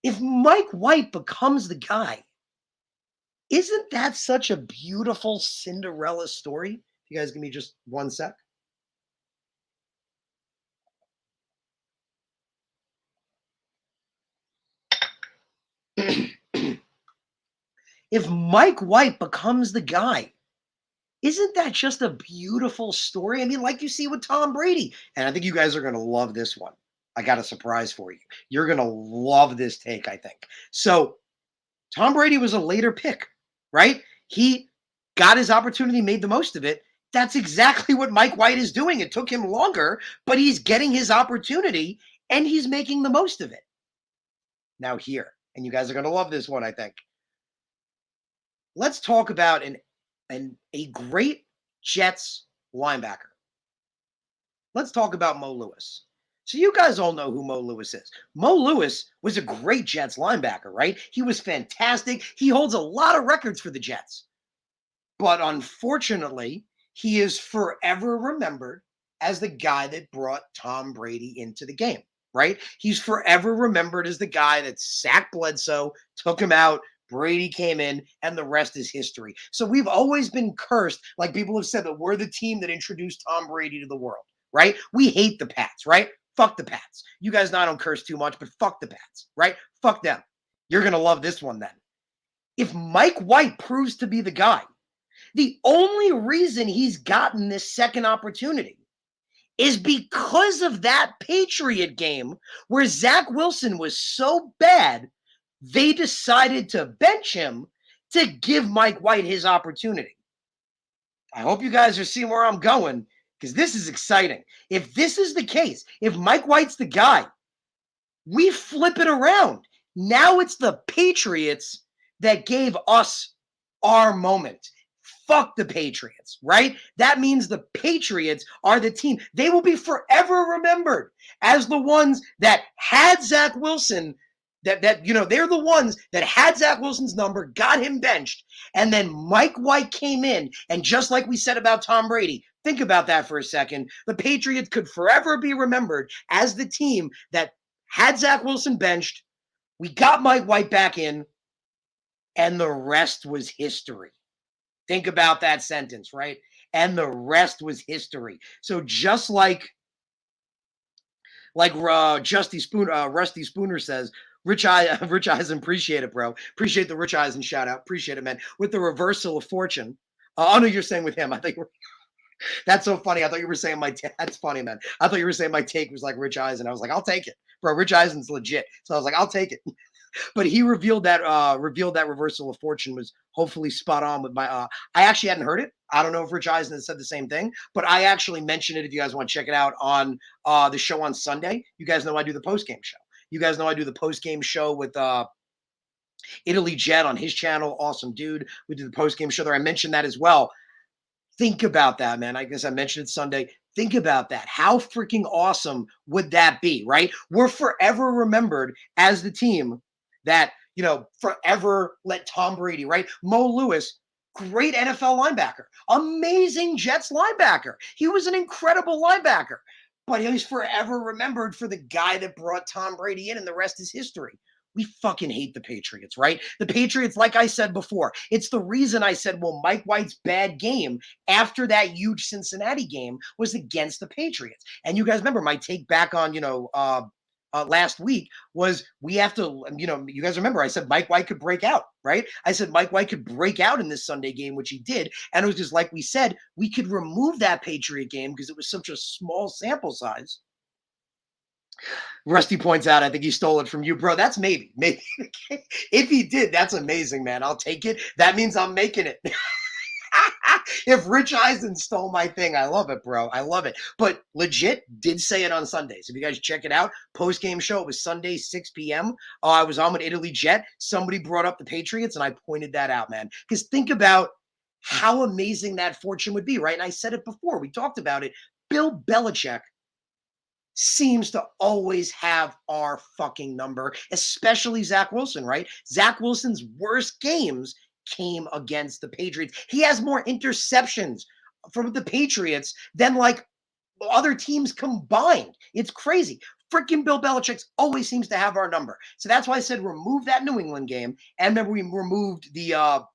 if Mike White becomes the guy, isn't that such a beautiful Cinderella story? You guys give me just one sec. If Mike White becomes the guy, isn't that just a beautiful story? I mean, like you see with Tom Brady. And I think you guys are going to love this one. I got a surprise for you. You're going to love this take, I think. So Tom Brady was a later pick, right? He got his opportunity, made the most of it. That's exactly what Mike White is doing. It took him longer, but he's getting his opportunity and he's making the most of it. Now here, and you guys are going to love this one, I think. Let's talk about a great Jets linebacker. Let's talk about Mo Lewis. So you guys all know who Mo Lewis is. Mo Lewis was a great Jets linebacker, right? He was fantastic. He holds a lot of records for the Jets. But unfortunately, he is forever remembered as the guy that brought Tom Brady into the game, right? He's forever remembered as the guy that sacked Bledsoe, took him out, Brady came in, and the rest is history. So we've always been cursed, like people have said, that we're the team that introduced Tom Brady to the world, right? We hate the Pats, right? Fuck the Pats. You guys know I don't curse too much, but fuck the Pats, right? Fuck them. You're going to love this one then. If Mike White proves to be the guy, the only reason he's gotten this second opportunity is because of that Patriot game where Zach Wilson was so bad, they decided to bench him to give Mike White his opportunity. I hope you guys are seeing where I'm going because this is exciting. If this is the case, if Mike White's the guy, we flip it around. Now it's the Patriots that gave us our moment. Fuck the Patriots, right? That means the Patriots are the team. They will be forever remembered as the ones that had Zach Wilson. They're the ones that had Zach Wilson's number, got him benched, and then Mike White came in, and just like we said about Tom Brady, think about that for a second. The Patriots could forever be remembered as the team that had Zach Wilson benched, we got Mike White back in, and the rest was history. Think about that sentence, right? And the rest was history. So just like Rusty Spooner says, Rich Eisen, appreciate it, bro. Appreciate the Rich Eisen shout out. Appreciate it, man. With the reversal of fortune. Oh, no, you're saying with him. I think that's so funny. I thought you were saying that's funny, man. I thought you were saying my take was like Rich Eisen. I was like, I'll take it, bro. Rich Eisen's legit. So I was like, I'll take it. But he revealed that reversal of fortune was hopefully spot on with my. I actually hadn't heard it. I don't know if Rich Eisen has said the same thing, but I actually mentioned it. If you guys want to check it out on the show on Sunday, you guys know I do the post game show. You guys know I do the post-game show with Italy Jet on his channel. Awesome dude. We do the post-game show there. I mentioned that as well. Think about that, man. I guess I mentioned it Sunday. Think about that. How freaking awesome would that be, right? We're forever remembered as the team that, forever let Tom Brady, right? Mo Lewis, great NFL linebacker. Amazing Jets linebacker. He was an incredible linebacker. But he's forever remembered for the guy that brought Tom Brady in, and the rest is history. We fucking hate the Patriots, right? The Patriots, like I said before, it's the reason I said, well, Mike White's bad game after that huge Cincinnati game was against the Patriots. And you guys remember my take back on, last week was we have to, you guys remember I said Mike White could break out, right? I said Mike White could break out in this Sunday game, which he did. And it was just like we said, we could remove that Patriot game because it was such a small sample size. Rusty points out, I think he stole it from you, bro. That's maybe. If he did, that's amazing, man. I'll take it. That means I'm making it. If Rich Eisen stole my thing, I love it, bro. I love it. But legit did say it on Sundays. If you guys check it out, post-game show, it was Sunday, 6 p.m. I was on with Italy Jet. Somebody brought up the Patriots, and I pointed that out, man. Because think about how amazing that fortune would be, right? And I said it before. We talked about it. Bill Belichick seems to always have our fucking number, especially Zach Wilson, right? Zach Wilson's worst games came against the Patriots. He has more interceptions from the Patriots than like other teams combined. It's crazy. Freaking Bill Belichick always seems to have our number. So that's why I said remove that New England game. And then we removed the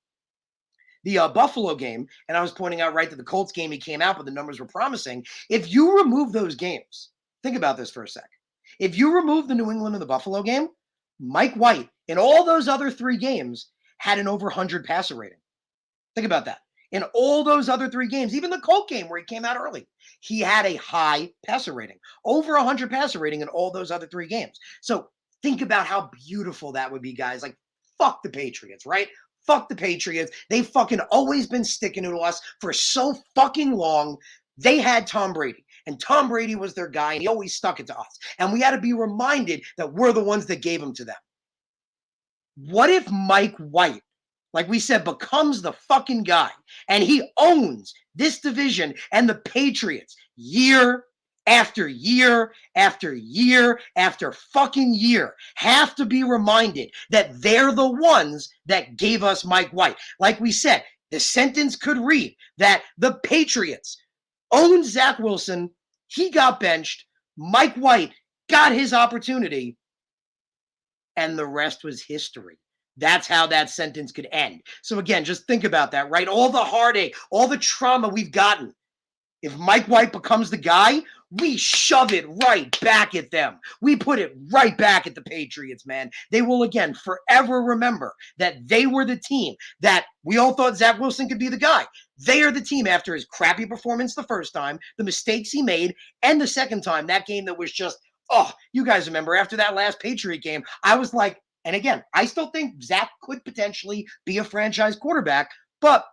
Buffalo game. And I was pointing out, right, that the Colts game he came out, but the numbers were promising. If you remove those games, think about this for a sec. If you remove the New England and the Buffalo game, Mike White in all those other three games had an over 100 passer rating. Think about that. In all those other three games, even the Colt game where he came out early, he had a high passer rating, over 100 passer rating in all those other three games. So think about how beautiful that would be, guys. Like, fuck the Patriots, right? Fuck the Patriots. They've fucking always been sticking to us for so fucking long. They had Tom Brady, and Tom Brady was their guy, and he always stuck it to us. And we had to be reminded that we're the ones that gave him to them. What if Mike White, like we said, becomes the fucking guy and he owns this division and the Patriots year after year after year after fucking year have to be reminded that they're the ones that gave us Mike White. Like we said, the sentence could read that the Patriots owned Zach Wilson, he got benched, Mike White got his opportunity, and the rest was history. That's how that sentence could end. So again, just think about that, right? All the heartache, all the trauma we've gotten. If Mike White becomes the guy, we shove it right back at them. We put it right back at the Patriots, man. They will, again, forever remember that they were the team that we all thought Zach Wilson could be the guy. They are the team after his crappy performance the first time, the mistakes he made, and the second time, that game that was just, oh, you guys remember after that last Patriot game, I was like, and again, I still think Zach could potentially be a franchise quarterback, but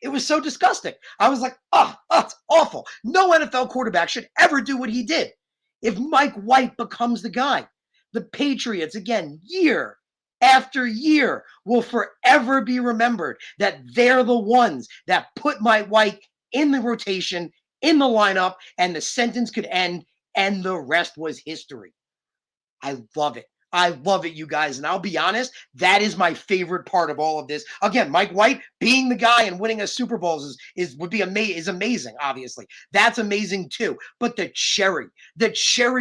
it was so disgusting. I was like, oh, it's awful. No NFL quarterback should ever do what he did. If Mike White becomes the guy, the Patriots, again, year after year, will forever be remembered that they're the ones that put Mike White in the rotation, in the lineup, and the sentence could end, and the rest was history. I love it. I love it, you guys. And I'll be honest, that is my favorite part of all of this. Again, Mike White being the guy and winning a Super Bowl is amazing, obviously. That's amazing too. But the cherry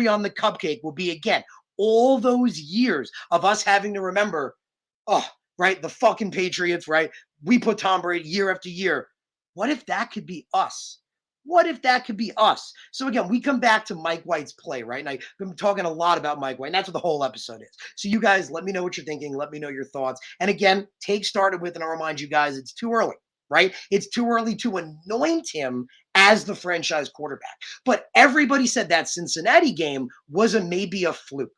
on the cupcake will be, again, all those years of us having to remember, oh, right, the fucking Patriots, right? We put Tom Brady year after year. What if that could be us? What if that could be us? So again, we come back to Mike White's play, right? And I've been talking a lot about Mike White, and that's what the whole episode is. So you guys, let me know what you're thinking. Let me know your thoughts. And again, take started with, and I'll remind you guys, it's too early, right? It's too early to anoint him as the franchise quarterback. But everybody said that Cincinnati game was maybe a fluke.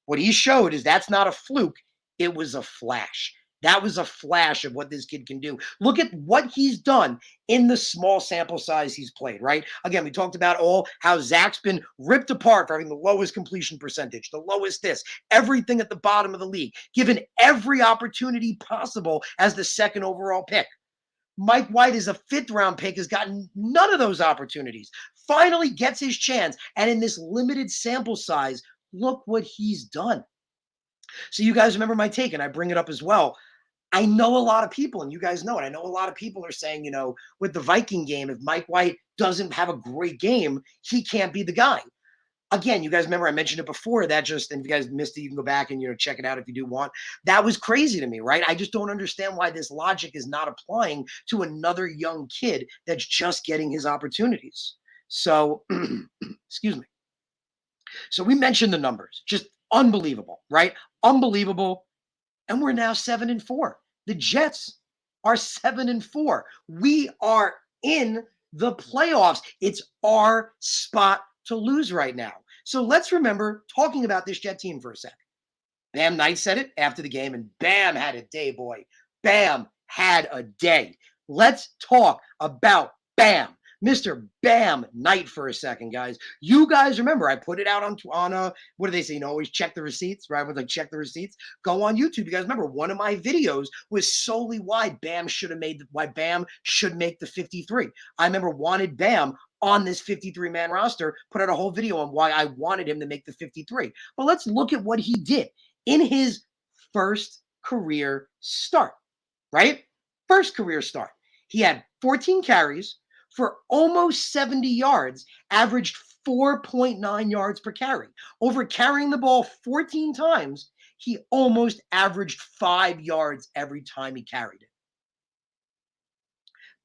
What he showed is that's not a fluke. It was a flash. That was a flash of what this kid can do. Look at what he's done in the small sample size he's played, right? Again, we talked about how Zach's been ripped apart for having the lowest completion percentage, the lowest this, everything at the bottom of the league, given every opportunity possible as the second overall pick. Mike White is a fifth-round pick, has gotten none of those opportunities, finally gets his chance, and in this limited sample size, look what he's done. So you guys remember my take, and I bring it up as well. I know a lot of people, and you guys know it. I know a lot of people are saying, with the Viking game, if Mike White doesn't have a great game, he can't be the guy. again, you guys remember I mentioned it before. That just, and if you guys missed it, you can go back and check it out if you do want. That was crazy to me, right? I just don't understand why this logic is not applying to another young kid that's just getting his opportunities. So, excuse me. So we mentioned the numbers, just unbelievable, right? Unbelievable. And we're now 7-4. The Jets are 7-4. We are in the playoffs. It's our spot to lose right now. So let's remember talking about this Jet team for a sec. Bam Knight said it after the game, and Bam had a day, boy. Bam had a day. Let's talk about Bam, Mr. Bam Knight for a second, guys. You guys remember I put it out on what do they say? Always check the receipts, right? With like check the receipts. Go on YouTube. You guys remember one of my videos was solely why Bam should make the 53. I remember wanted Bam on this 53-man roster, put out a whole video on why I wanted him to make the 53. But let's look at what he did in his first career start, right? First career start. He had 14 carries for almost 70 yards, averaged 4.9 yards per carry. Over carrying the ball 14 times, he almost averaged 5 yards every time he carried it.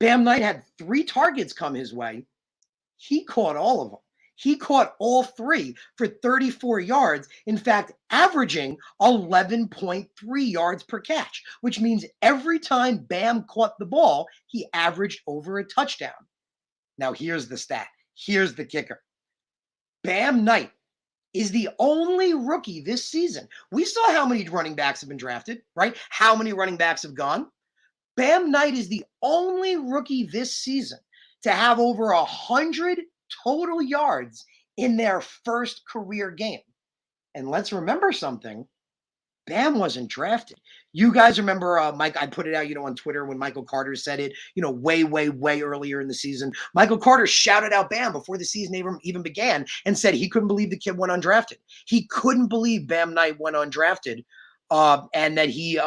Bam Knight had 3 targets come his way. He caught all of them. He caught all 3 for 34 yards. In fact, averaging 11.3 yards per catch, which means every time Bam caught the ball, he averaged over a touchdown. Now, here's the stat. Here's the kicker. Bam Knight is the only rookie this season. We saw how many running backs have been drafted, right? How many running backs have gone? Bam Knight is the only rookie this season to have over 100 total yards in their first career game. And let's remember something. Bam wasn't drafted. You guys remember, Mike, I put it out, on Twitter when Michael Carter said it, way, way, way earlier in the season. Michael Carter shouted out Bam before the season even began and said he couldn't believe the kid went undrafted. He couldn't believe Bam Knight went undrafted. And that he,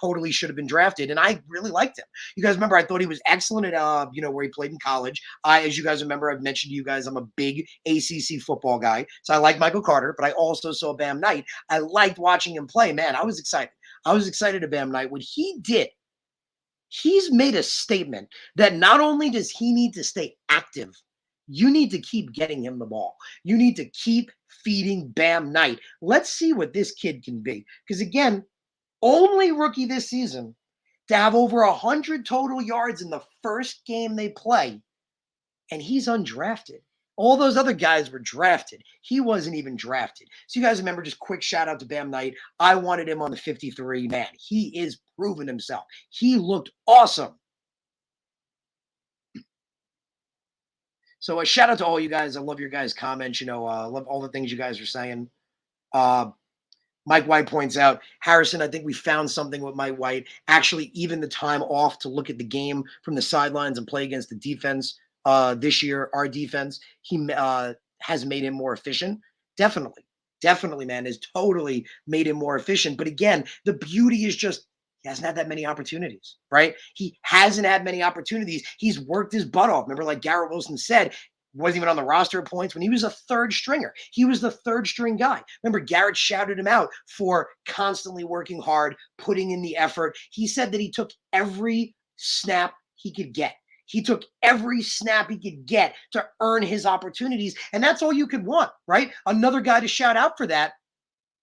totally should have been drafted. And I really liked him. You guys remember, I thought he was excellent at, where he played in college. As you guys remember, I've mentioned to you guys, I'm a big ACC football guy. So I like Michael Carter, but I also saw Bam Knight. I liked watching him play. Man, I was excited. I was excited at Bam Knight. What he did, he's made a statement that not only does he need to stay active, you need to keep getting him the ball. You need to keep feeding Bam Knight. Let's see what this kid can be. Because again, only rookie this season to have over 100 total yards in the first game they play, and he's undrafted. All those other guys were drafted. He wasn't even drafted. So you guys remember, just quick shout out to Bam Knight. I wanted him on the 53. Man, he is proving himself. He looked awesome. So a shout out to all you guys. I love your guys' comments. I love all the things you guys are saying. Mike White points out, Harrison, I think we found something with Mike White. Actually, even the time off to look at the game from the sidelines and play against the defense this year, our defense, he has made him more efficient. Definitely, man, has totally made him more efficient. But again, the beauty is just he hasn't had that many opportunities, right? He hasn't had many opportunities. He's worked his butt off. Remember, like Garrett Wilson said, wasn't even on the roster at points when he was a third stringer. He was the third string guy. Remember, Garrett shouted him out for constantly working hard, putting in the effort. He said that he took every snap he could get. He took every snap he could get to earn his opportunities. And that's all you could want, right? Another guy to shout out for that,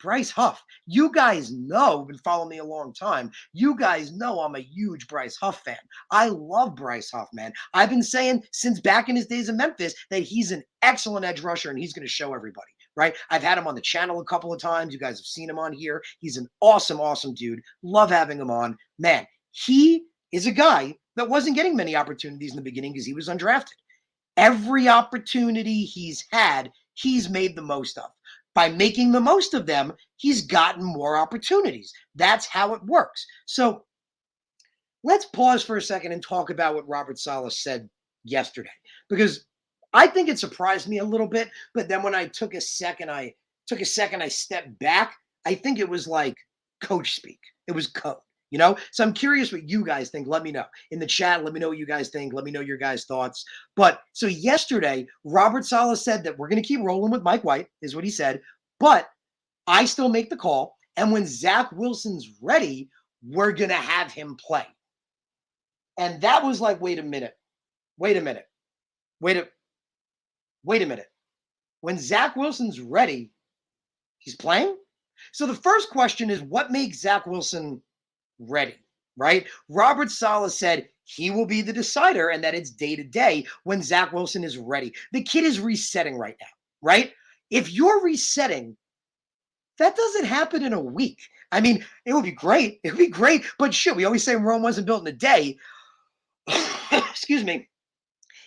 Bryce Huff. You guys know, been following me a long time. You guys know I'm a huge Bryce Huff fan. I love Bryce Huff, man. I've been saying since back in his days in Memphis that he's an excellent edge rusher and he's going to show everybody, right? I've had him on the channel a couple of times. You guys have seen him on here. He's an awesome, awesome dude. Love having him on. Man, he is a guy that wasn't getting many opportunities in the beginning because he was undrafted. Every opportunity he's had, he's made the most of. By making the most of them, he's gotten more opportunities. That's how it works. So let's pause for a second and talk about what Robert Saleh said yesterday, because I think it surprised me a little bit. But then when I took a second, I stepped back. I think it was like coach speak. It was code. So I'm curious what you guys think. Let me know in the chat. Let me know what you guys think. Let me know your guys' thoughts. But so yesterday, Robert Saleh said that we're going to keep rolling with Mike White, is what he said. But I still make the call. And when Zach Wilson's ready, we're going to have him play. And that was like, wait a minute. Wait a minute. Wait a minute. When Zach Wilson's ready, he's playing? So the first question is, what makes Zach Wilson ready, right? Robert Saleh said he will be the decider and that it's day to day when Zach Wilson is ready. The kid is resetting right now, right? If you're resetting, that doesn't happen in a week. I mean, it would be great. It would be great. But shit, we always say Rome wasn't built in a day. Excuse me.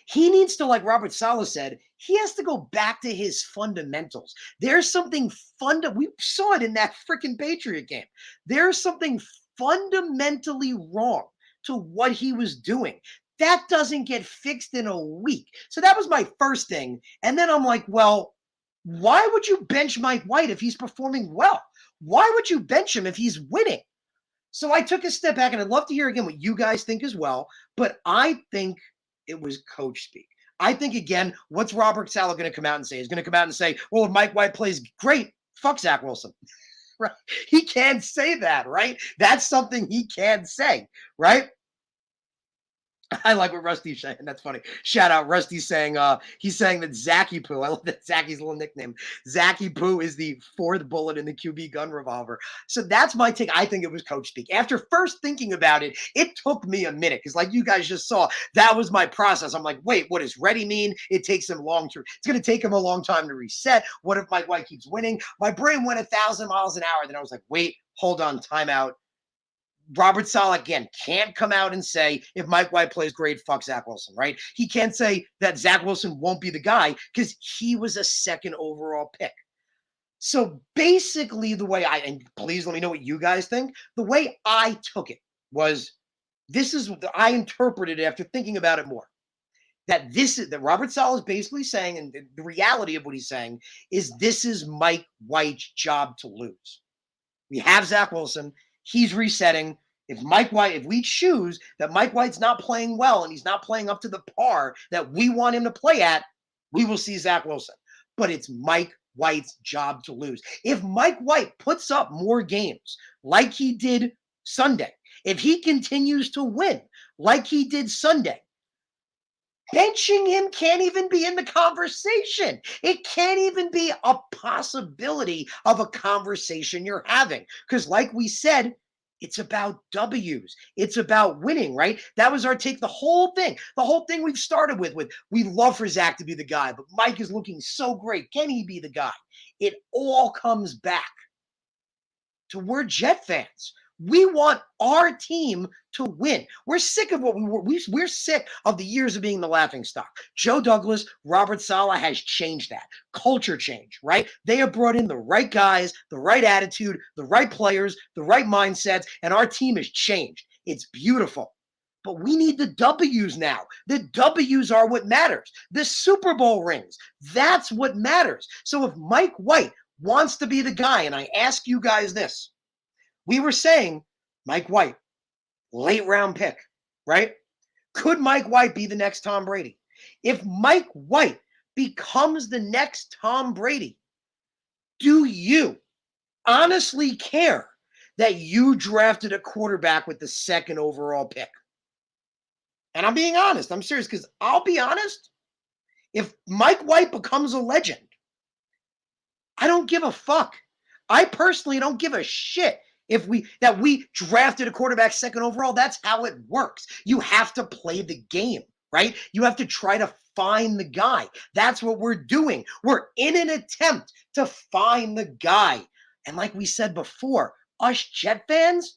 He needs to, like Robert Saleh said, he has to go back to his fundamentals. There's something we saw it in that freaking Patriot game. There's something fundamentally wrong to what he was doing. That doesn't get fixed in a week. So that was my first thing. And then I'm like, well, why would you bench Mike White if he's performing well? Why would you bench him if he's winning? So I took a step back, and I'd love to hear again what you guys think as well. But I think it was coach speak. I think, again, what's Robert Saleh going to come out and say? He's going to come out and say, well, if Mike White plays great, fuck Zach Wilson. Right? He can't say that, right? That's something he can't say, right? I like what Rusty's saying. That's funny. Shout out. Rusty's saying, he's saying that Zachy Poo, I love that Zachy's little nickname. Zachy Poo is the fourth bullet in the QB gun revolver. So that's my take. I think it was coach speak. After first thinking about it, it took me a minute because, like you guys just saw, that was my process. I'm like, wait, what does ready mean? It takes him it's going to take him a long time to reset. What if Mike White keeps winning? My brain went 1,000 miles an hour. Then I was like, wait, hold on, timeout. Robert Saleh, again, can't come out and say, if Mike White plays great, fuck Zach Wilson, right? He can't say that Zach Wilson won't be the guy because he was a second overall pick. So basically and please let me know what you guys think, the way I took it was, I interpreted it after thinking about it more, that Robert Saleh is basically saying, and the reality of what he's saying is, this is Mike White's job to lose. We have Zach Wilson. He's resetting. If we choose that Mike White's not playing well and he's not playing up to the par that we want him to play at, we will see Zach Wilson. But it's Mike White's job to lose. If Mike White puts up more games like he did Sunday, if he continues to win like he did Sunday, benching him can't even be in the conversation. It can't even be a possibility of a conversation you're having. Because like we said, it's about W's. It's about winning, right? That was our take. The whole thing we've started with we love for Zach to be the guy, but Mike is looking so great. Can he be the guy? It all comes back to we're Jet fans. We want our team to win. We're sick of what we were. We're sick of the years of being the laughingstock. Joe Douglas, Robert Saleh has changed that. Culture change, right? They have brought in the right guys, the right attitude, the right players, the right mindsets, and our team has changed. It's beautiful. But we need the W's now. The W's are what matters. The Super Bowl rings, that's what matters. So if Mike White wants to be the guy, and I ask you guys this, we were saying Mike White, late round pick, right? Could Mike White be the next Tom Brady? If Mike White becomes the next Tom Brady, do you honestly care that you drafted a quarterback with the second overall pick? And I'm being honest. I'm serious, because I'll be honest. If Mike White becomes a legend, I don't give a fuck. I personally don't give a shit if we drafted a quarterback second overall. That's how it works. You have to play the game, right? You have to try to find the guy. That's what we're doing. We're in an attempt to find the guy. And like we said before, us Jet fans,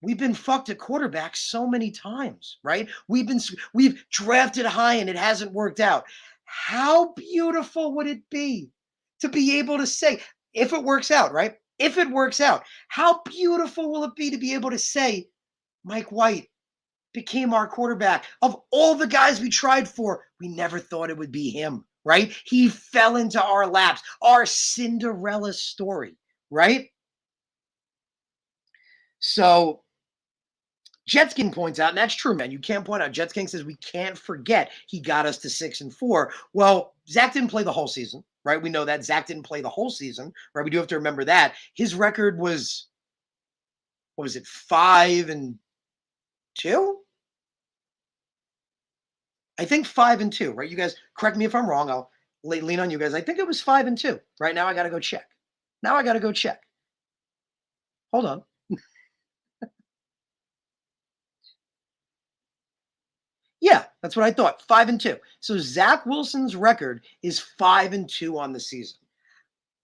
we've been fucked at quarterback so many times, right? We've drafted high and it hasn't worked out. How beautiful would it be to be able to say, if it works out, right? If it works out, how beautiful will it be to be able to say, Mike White became our quarterback. Of all the guys we tried for, we never thought it would be him, right? He fell into our laps, our Cinderella story, right? So Jets King points out, and that's true, man. You can't point out. Jets King says we can't forget he got us to 6-4. Well, Zach didn't play the whole season, right? We know that Zach didn't play the whole season, right? We do have to remember that. His record was, what was it, 5-2? I think 5-2, right? You guys correct me if I'm wrong. I'll lean on you guys. I think it was 5-2. Right now, I got to go check. Now I got to go check. Hold on. Yeah, that's what I thought. 5-2. So Zach Wilson's record is 5-2 on the season.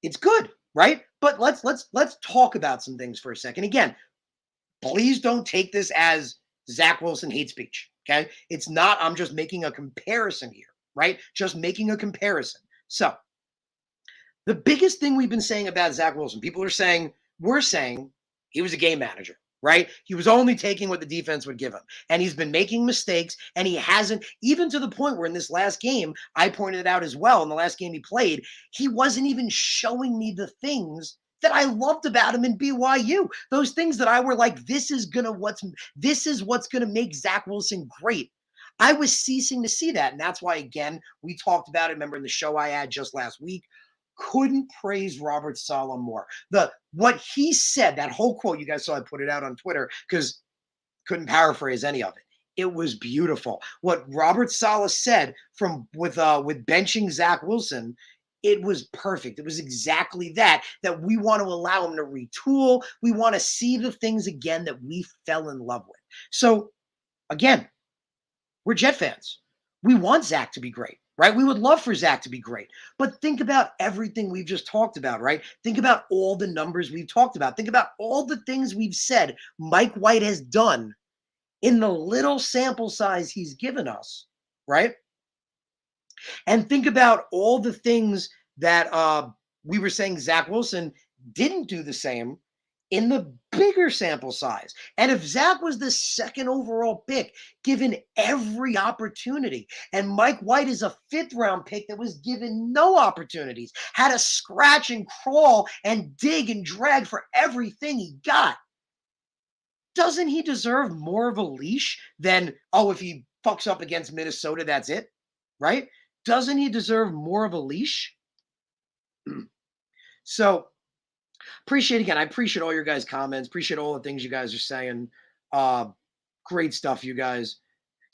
It's good, right? But let's talk about some things for a second. Again, please don't take this as Zach Wilson hate speech. Okay. It's not, I'm just making a comparison here, right? Just making a comparison. So the biggest thing we've been saying about Zach Wilson, people are saying, we're saying he was a game manager, right? He was only taking what the defense would give him. And he's been making mistakes, and he hasn't, even to the point where in this last game, I pointed it out as well, in the last game he played, he wasn't even showing me the things that I loved about him in BYU. Those things that I were like, this is what's gonna make Zach Wilson great. I was ceasing to see that. And that's why, again, we talked about it. Remember in the show I had just last week, couldn't praise Robert Saleh more. What he said, that whole quote, you guys saw I put it out on Twitter because couldn't paraphrase any of it. It was beautiful. What Robert Saleh said with benching Zach Wilson, it was perfect. It was exactly that we want to allow him to retool. We want to see the things again that we fell in love with. So again, we're Jet fans. We want Zach to be great, right? We would love for Zach to be great. But think about everything we've just talked about, right? Think about all the numbers we've talked about. Think about all the things we've said Mike White has done in the little sample size he's given us, right? And think about all the things that we were saying Zach Wilson didn't do the same in the bigger sample size. And if Zach was the second overall pick, given every opportunity, and Mike White is a 5th-round pick that was given no opportunities, had to scratch and crawl and dig and drag for everything he got, doesn't he deserve more of a leash than, oh, if he fucks up against Minnesota, that's it, right? Doesn't he deserve more of a leash? So, I appreciate all your guys' comments. Appreciate all the things you guys are saying. Great stuff, you guys.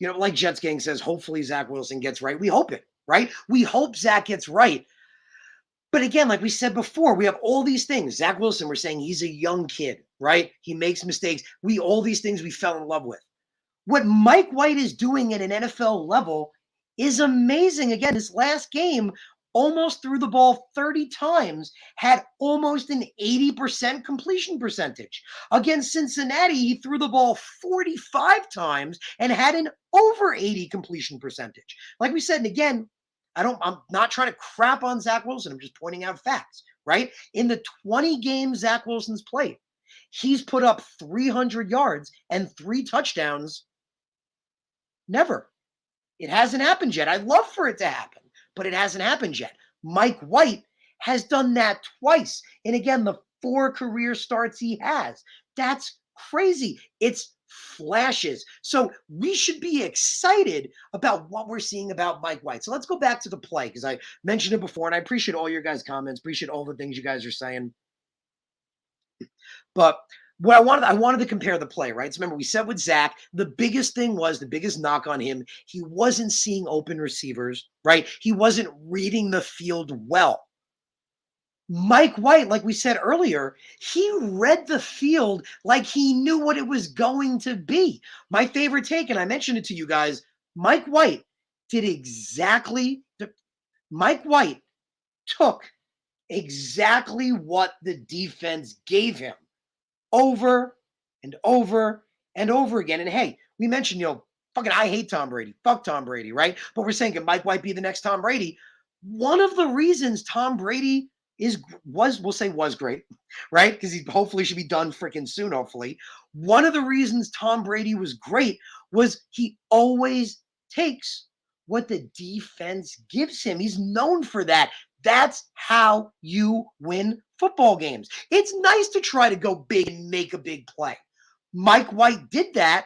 You know, like Jets Gang says, hopefully Zach Wilson gets right. We hope it, right? We hope Zach gets right. But again, like we said before, we have all these things. Zach Wilson, we're saying he's a young kid, right? He makes mistakes. All these things we fell in love with. What Mike White is doing at an NFL level is amazing. Again, this last game, almost threw the ball 30 times, had almost an 80% completion percentage. Against Cincinnati, he threw the ball 45 times and had an over 80 completion percentage. Like we said, and again, I'm not trying to crap on Zach Wilson. I'm just pointing out facts, right? In the 20 games Zach Wilson's played, he's put up 300 yards and 3 touchdowns. Never. It hasn't happened yet. I'd love for it to happen, but it hasn't happened yet. Mike White has done that twice. And again, the 4 career starts he has. That's crazy. It's flashes. So we should be excited about what we're seeing about Mike White. So let's go back to the play because I mentioned it before and I appreciate all your guys' comments, appreciate all the things you guys are saying. But what I wanted to compare the play, right? So remember, we said with Zach, the biggest knock on him, he wasn't seeing open receivers, right? He wasn't reading the field well. Mike White, like we said earlier, he read the field like he knew what it was going to be. My favorite take, and I mentioned it to you guys, Mike White took exactly what the defense gave him over and over and over again. And hey, we mentioned, fucking I hate Tom Brady. Fuck Tom Brady, right? But we're saying, can Mike White be the next Tom Brady? One of the reasons Tom Brady was great, right? Because he hopefully should be done freaking soon, hopefully. One of the reasons Tom Brady was great was he always takes what the defense gives him. He's known for that. That's how you win football games. It's nice to try to go big and make a big play. Mike White did that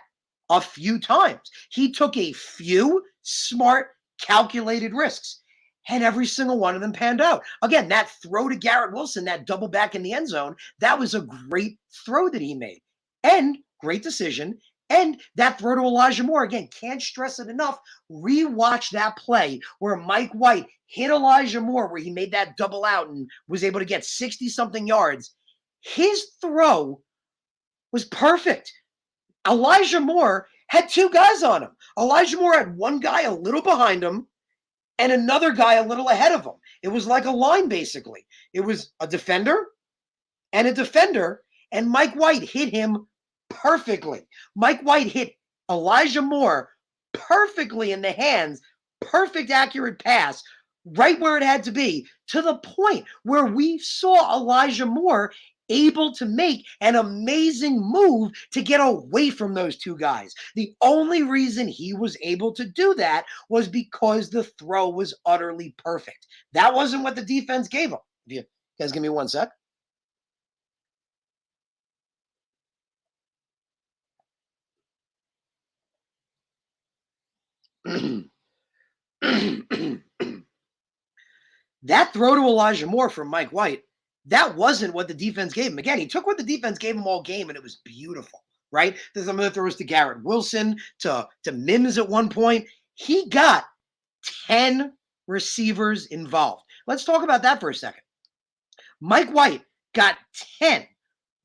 a few times. He took a few smart, calculated risks, and every single one of them panned out. Again, that throw to Garrett Wilson, that double back in the end zone, that was a great throw that he made, and great decision. And that throw to Elijah Moore, again, can't stress it enough. Rewatch that play where Mike White hit Elijah Moore, where he made that double out and was able to get 60 something yards. His throw was perfect. Elijah Moore had two guys on him. Elijah Moore had one guy a little behind him and another guy a little ahead of him. It was like a line, basically. It was a defender, and Mike White hit him perfectly. Mike White hit Elijah Moore perfectly in the hands, perfect accurate pass, right where it had to be, to the point where we saw Elijah Moore able to make an amazing move to get away from those two guys. The only reason he was able to do that was because the throw was utterly perfect. That wasn't what the defense gave him. You guys give me 1 sec. That throw to Elijah Moore from Mike White, that wasn't what the defense gave him. Again, he took what the defense gave him all game, and it was beautiful, right? There's some of the throws to Garrett Wilson, to Mims at one point. He got 10 receivers involved. Let's talk about that for a second. Mike White got 10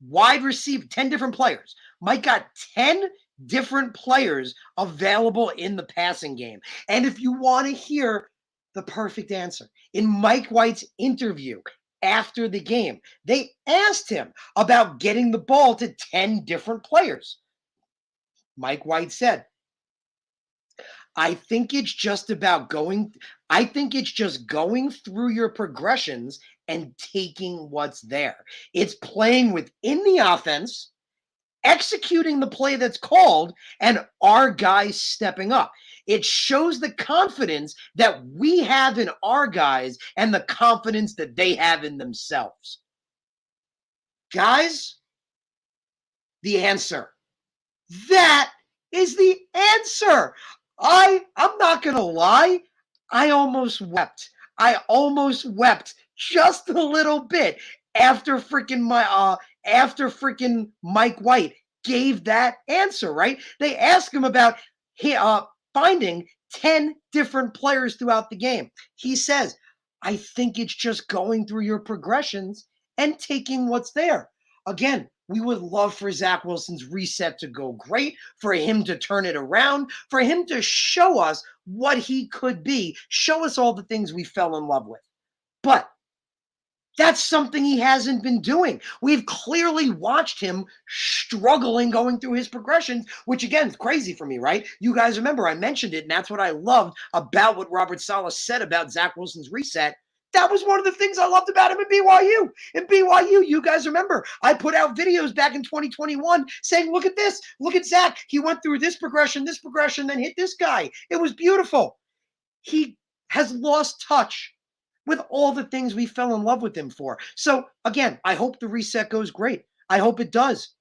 wide receiver, 10 different players. Mike got 10 different players available in the passing game. And if you want to hear the perfect answer, in Mike White's interview after the game, they asked him about getting the ball to 10 different players. Mike White said, I think it's just going through your progressions and taking what's there. It's playing within the offense, executing the play that's called, and our guys stepping up. It shows the confidence that we have in our guys and the confidence that they have in themselves. Guys, the answer. That is the answer. I'm not going to lie. I almost wept. Just a little bit after freaking Mike White gave that answer, right? They asked him about finding 10 different players throughout the game. He says, I think it's just going through your progressions and taking what's there. Again, we would love for Zach Wilson's reset to go great, for him to turn it around, for him to show us what he could be, show us all the things we fell in love with. But that's something he hasn't been doing. We've clearly watched him struggling going through his progressions, which again is crazy for me, right? You guys remember I mentioned it, and that's what I loved about what Robert Saleh said about Zach Wilson's reset. That was one of the things I loved about him at BYU. In BYU, you guys remember, I put out videos back in 2021 saying, look at this, look at Zach. He went through this progression, then hit this guy. It was beautiful. He has lost touch with all the things we fell in love with him for. So again, I hope the reset goes great. I hope it does.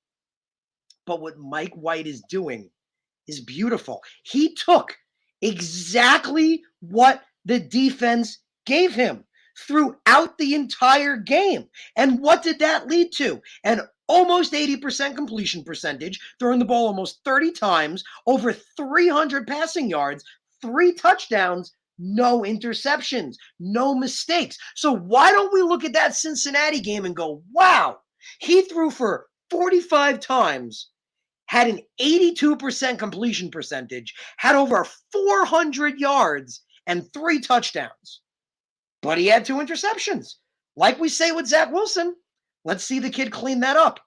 But what Mike White is doing is beautiful. He took exactly what the defense gave him throughout the entire game. And what did that lead to? An almost 80% completion percentage, throwing the ball almost 30 times, over 300 passing yards, 3 touchdowns, no interceptions, no mistakes. So why don't we look at that Cincinnati game and go, wow, he threw for 45 times, had an 82% completion percentage, had over 400 yards and 3 touchdowns. But he had 2 interceptions. Like we say with Zach Wilson, let's see the kid clean that up.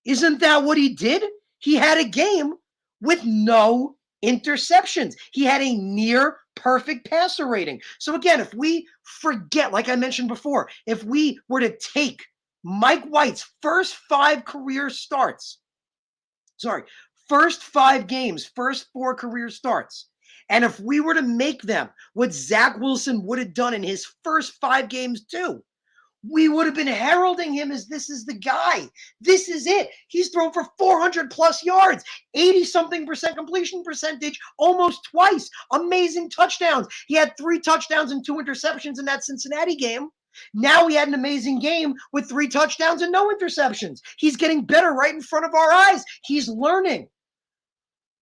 Isn't that what he did? He had a game with no interceptions. He had a near perfect passer rating. So again, if we forget, like I mentioned before, if we were to take Mike White's first 5 games, first 4 career starts, and if we were to make them what Zach Wilson would have done in his first 5 games too, we would have been heralding him as this is the guy. This is it. He's thrown for 400 plus yards, 80 something percent completion percentage, almost twice. Amazing touchdowns. He had 3 touchdowns and 2 interceptions in that Cincinnati game. Now he had an amazing game with 3 touchdowns and no interceptions. He's getting better right in front of our eyes. He's learning.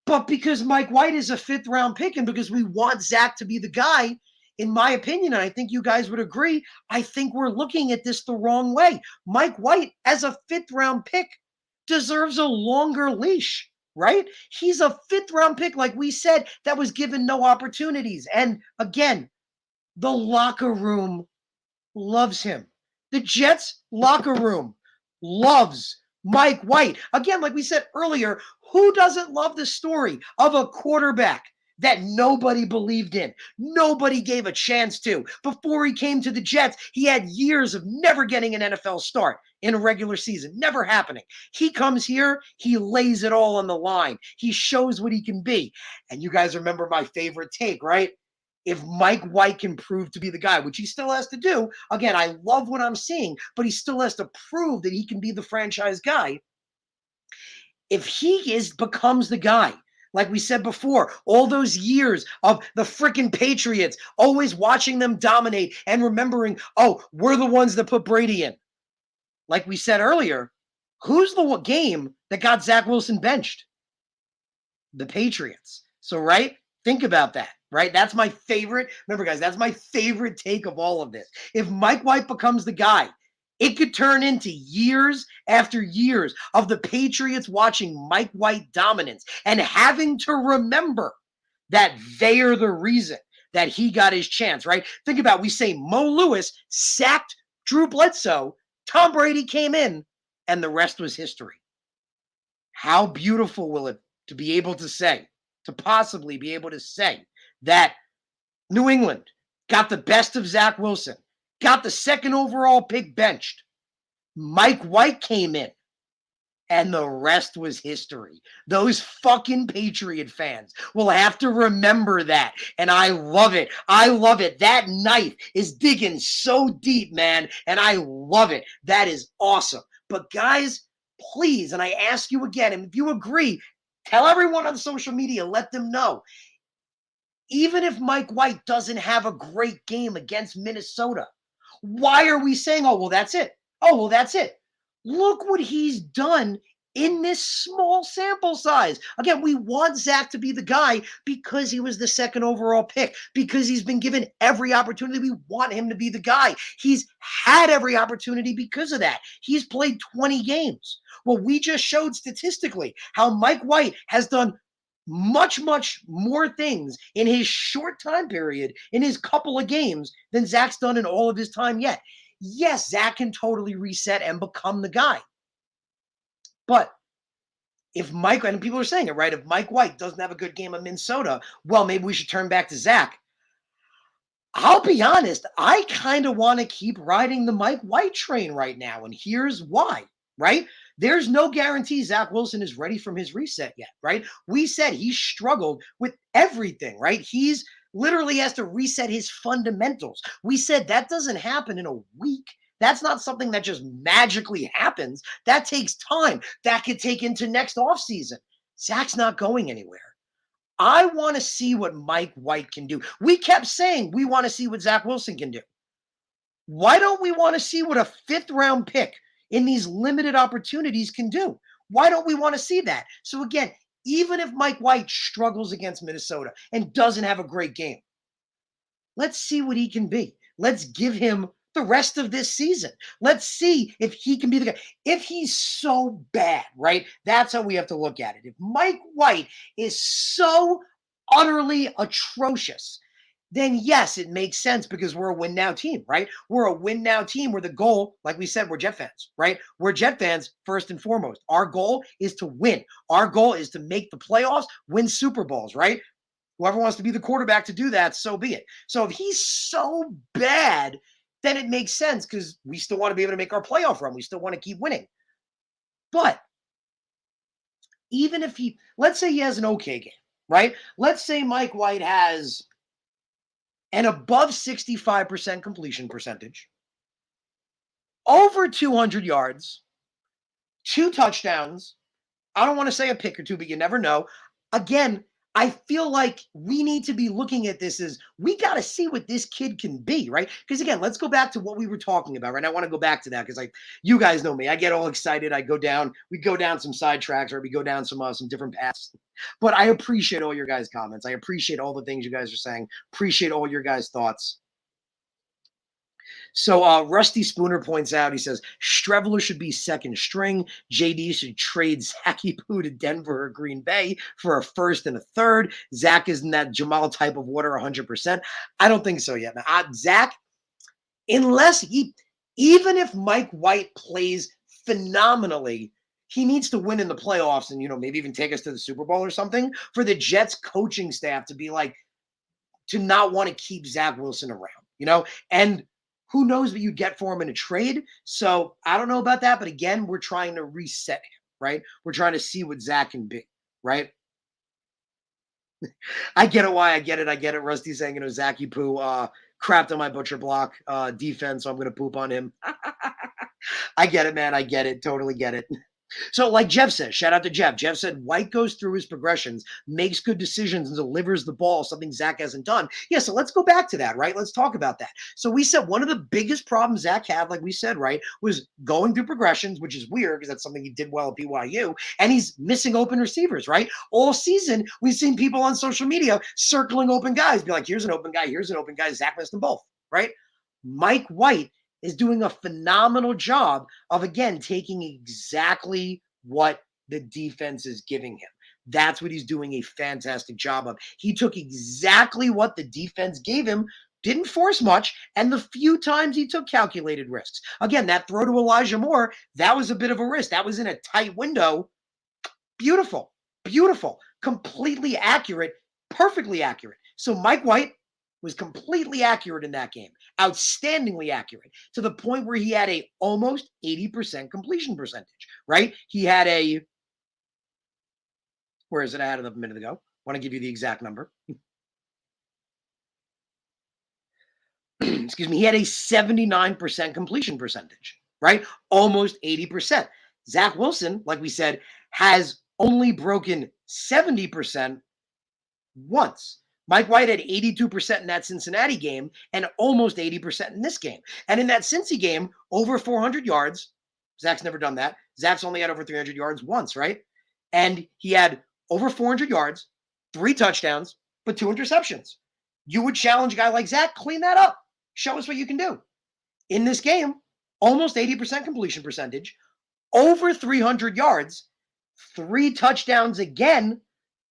But because Mike White is a 5th round pick and because we want Zach to be the guy, in my opinion, and I think you guys would agree, I think we're looking at this the wrong way. Mike White, as a 5th round pick, deserves a longer leash, right? He's a 5th round pick, like we said, that was given no opportunities. And again, the locker room loves him. The Jets locker room loves Mike White. Again, like we said earlier, who doesn't love the story of a quarterback that nobody believed in, nobody gave a chance to? Before he came to the Jets, he had years of never getting an NFL start in a regular season, never happening. He comes here, he lays it all on the line. He shows what he can be. And you guys remember my favorite take, right? If Mike White can prove to be the guy, which he still has to do, again, I love what I'm seeing, but he still has to prove that he can be the franchise guy. If he becomes the guy, like we said before, all those years of the freaking Patriots, always watching them dominate and remembering, oh, we're the ones that put Brady in. Like we said earlier, who's the game that got Zach Wilson benched? The Patriots. So, right? Think about that, right? That's my favorite. Remember, guys, that's my favorite take of all of this. If Mike White becomes the guy, it could turn into years after years of the Patriots watching Mike White dominance and having to remember that they are the reason that he got his chance, right? Think about, we say Mo Lewis sacked Drew Bledsoe, Tom Brady came in, and the rest was history. How beautiful will it to be able to say, to possibly be able to say that New England got the best of Zach Wilson, got the 2nd overall pick benched. Mike White came in, and the rest was history. Those fucking Patriot fans will have to remember that. And I love it. I love it. That knife is digging so deep, man. And I love it. That is awesome. But guys, please, and I ask you again, and if you agree, tell everyone on social media, let them know. Even if Mike White doesn't have a great game against Minnesota, why are we saying, oh, well, that's it? Oh, well, that's it. Look what he's done in this small sample size. Again, we want Zach to be the guy because he was the 2nd overall pick, because he's been given every opportunity. We want him to be the guy. He's had every opportunity because of that. He's played 20 games. Well, we just showed statistically how Mike White has done much, much more things in his short time period, in his couple of games, than Zach's done in all of his time yet. Yes, Zach can totally reset and become the guy. But if Mike, and people are saying it, right? If Mike White doesn't have a good game of Minnesota, well, maybe we should turn back to Zach. I'll be honest, I kind of want to keep riding the Mike White train right now. And here's why, right? There's no guarantee Zach Wilson is ready from his reset yet, right? We said he struggled with everything, right? He's literally has to reset his fundamentals. We said that doesn't happen in a week. That's not something that just magically happens. That takes time. That could take into next offseason. Zach's not going anywhere. I want to see what Mike White can do. We kept saying we want to see what Zach Wilson can do. Why don't we want to see what a 5th round pick in these limited opportunities can do? Why don't we want to see that? So again, even if Mike White struggles against Minnesota and doesn't have a great game, let's see what he can be. Let's give him the rest of this season. Let's see if he can be the guy. If he's so bad, right? That's how we have to look at it. If Mike White is so utterly atrocious, then yes, it makes sense because we're a win now team, right? We're a win now team where the goal, like we said, we're Jet fans, right? We're Jet fans first and foremost. Our goal is to win. Our goal is to make the playoffs, win Super Bowls, right? Whoever wants to be the quarterback to do that, so be it. So if he's so bad, then it makes sense because we still want to be able to make our playoff run. We still want to keep winning. But even if let's say he has an okay game, right? Let's say Mike White has an above 65% completion percentage, over 200 yards, 2 touchdowns. I don't want to say a pick or two, but you never know. Again, I feel like we need to be looking at this as we got to see what this kid can be, right? Because again, let's go back to what we were talking about, right? I want to go back to that because you guys know me. I get all excited. We go down some sidetracks, or we go down some different paths. But I appreciate all your guys' comments. I appreciate all the things you guys are saying. Appreciate all your guys' thoughts. So Rusty Spooner points out, he says, Streveler should be second string. JD should trade Zachy Poo to Denver or Green Bay for a first and a third. Zach is in that Jamal type of water 100%. I don't think so yet. Now, Zach, even if Mike White plays phenomenally, he needs to win in the playoffs and, maybe even take us to the Super Bowl or something for the Jets coaching staff to be like, to not want to keep Zach Wilson around, and who knows what you get for him in a trade. So I don't know about that. But again, we're trying to reset him, right? We're trying to see what Zach can be, right? I get it. Why I get it. I get it. Rusty saying, Zachy Poo crapped on my butcher block defense, so I'm going to poop on him. I get it, man. I get it. Totally get it. So like Jeff says, shout out to Jeff. Jeff said White goes through his progressions, makes good decisions, and delivers the ball, something Zach hasn't done. Yeah, so let's go back to that, right? Let's talk about that. So we said one of the biggest problems Zach had, like we said, right, was going through progressions, which is weird because that's something he did well at BYU, and he's missing open receivers, right? All season, we've seen people on social media circling open guys, be like, here's an open guy, Zach missed them both, right? Mike White is doing a phenomenal job of, again, taking exactly what the defense is giving him. That's what he's doing a fantastic job of. He took exactly what the defense gave him, didn't force much, and the few times he took calculated risks. Again, that throw to Elijah Moore, that was a bit of a risk. That was in a tight window. Beautiful, completely accurate, perfectly accurate. So Mike White was completely accurate in that game, outstandingly accurate, to the point where he had a almost 80% completion percentage, right? He had where is it? I had it up a minute ago. I want to give you the exact number. Excuse me. He had a 79% completion percentage, right? Almost 80%. Zach Wilson, like we said, has only broken 70% once. Mike White had 82% in that Cincinnati game and almost 80% in this game. And in that Cincy game, over 400 yards. Zach's never done that. Zach's only had over 300 yards once, right? And he had over 400 yards, 3 touchdowns, but 2 interceptions. You would challenge a guy like Zach, clean that up. Show us what you can do. In this game, almost 80% completion percentage, over 300 yards, 3 touchdowns again,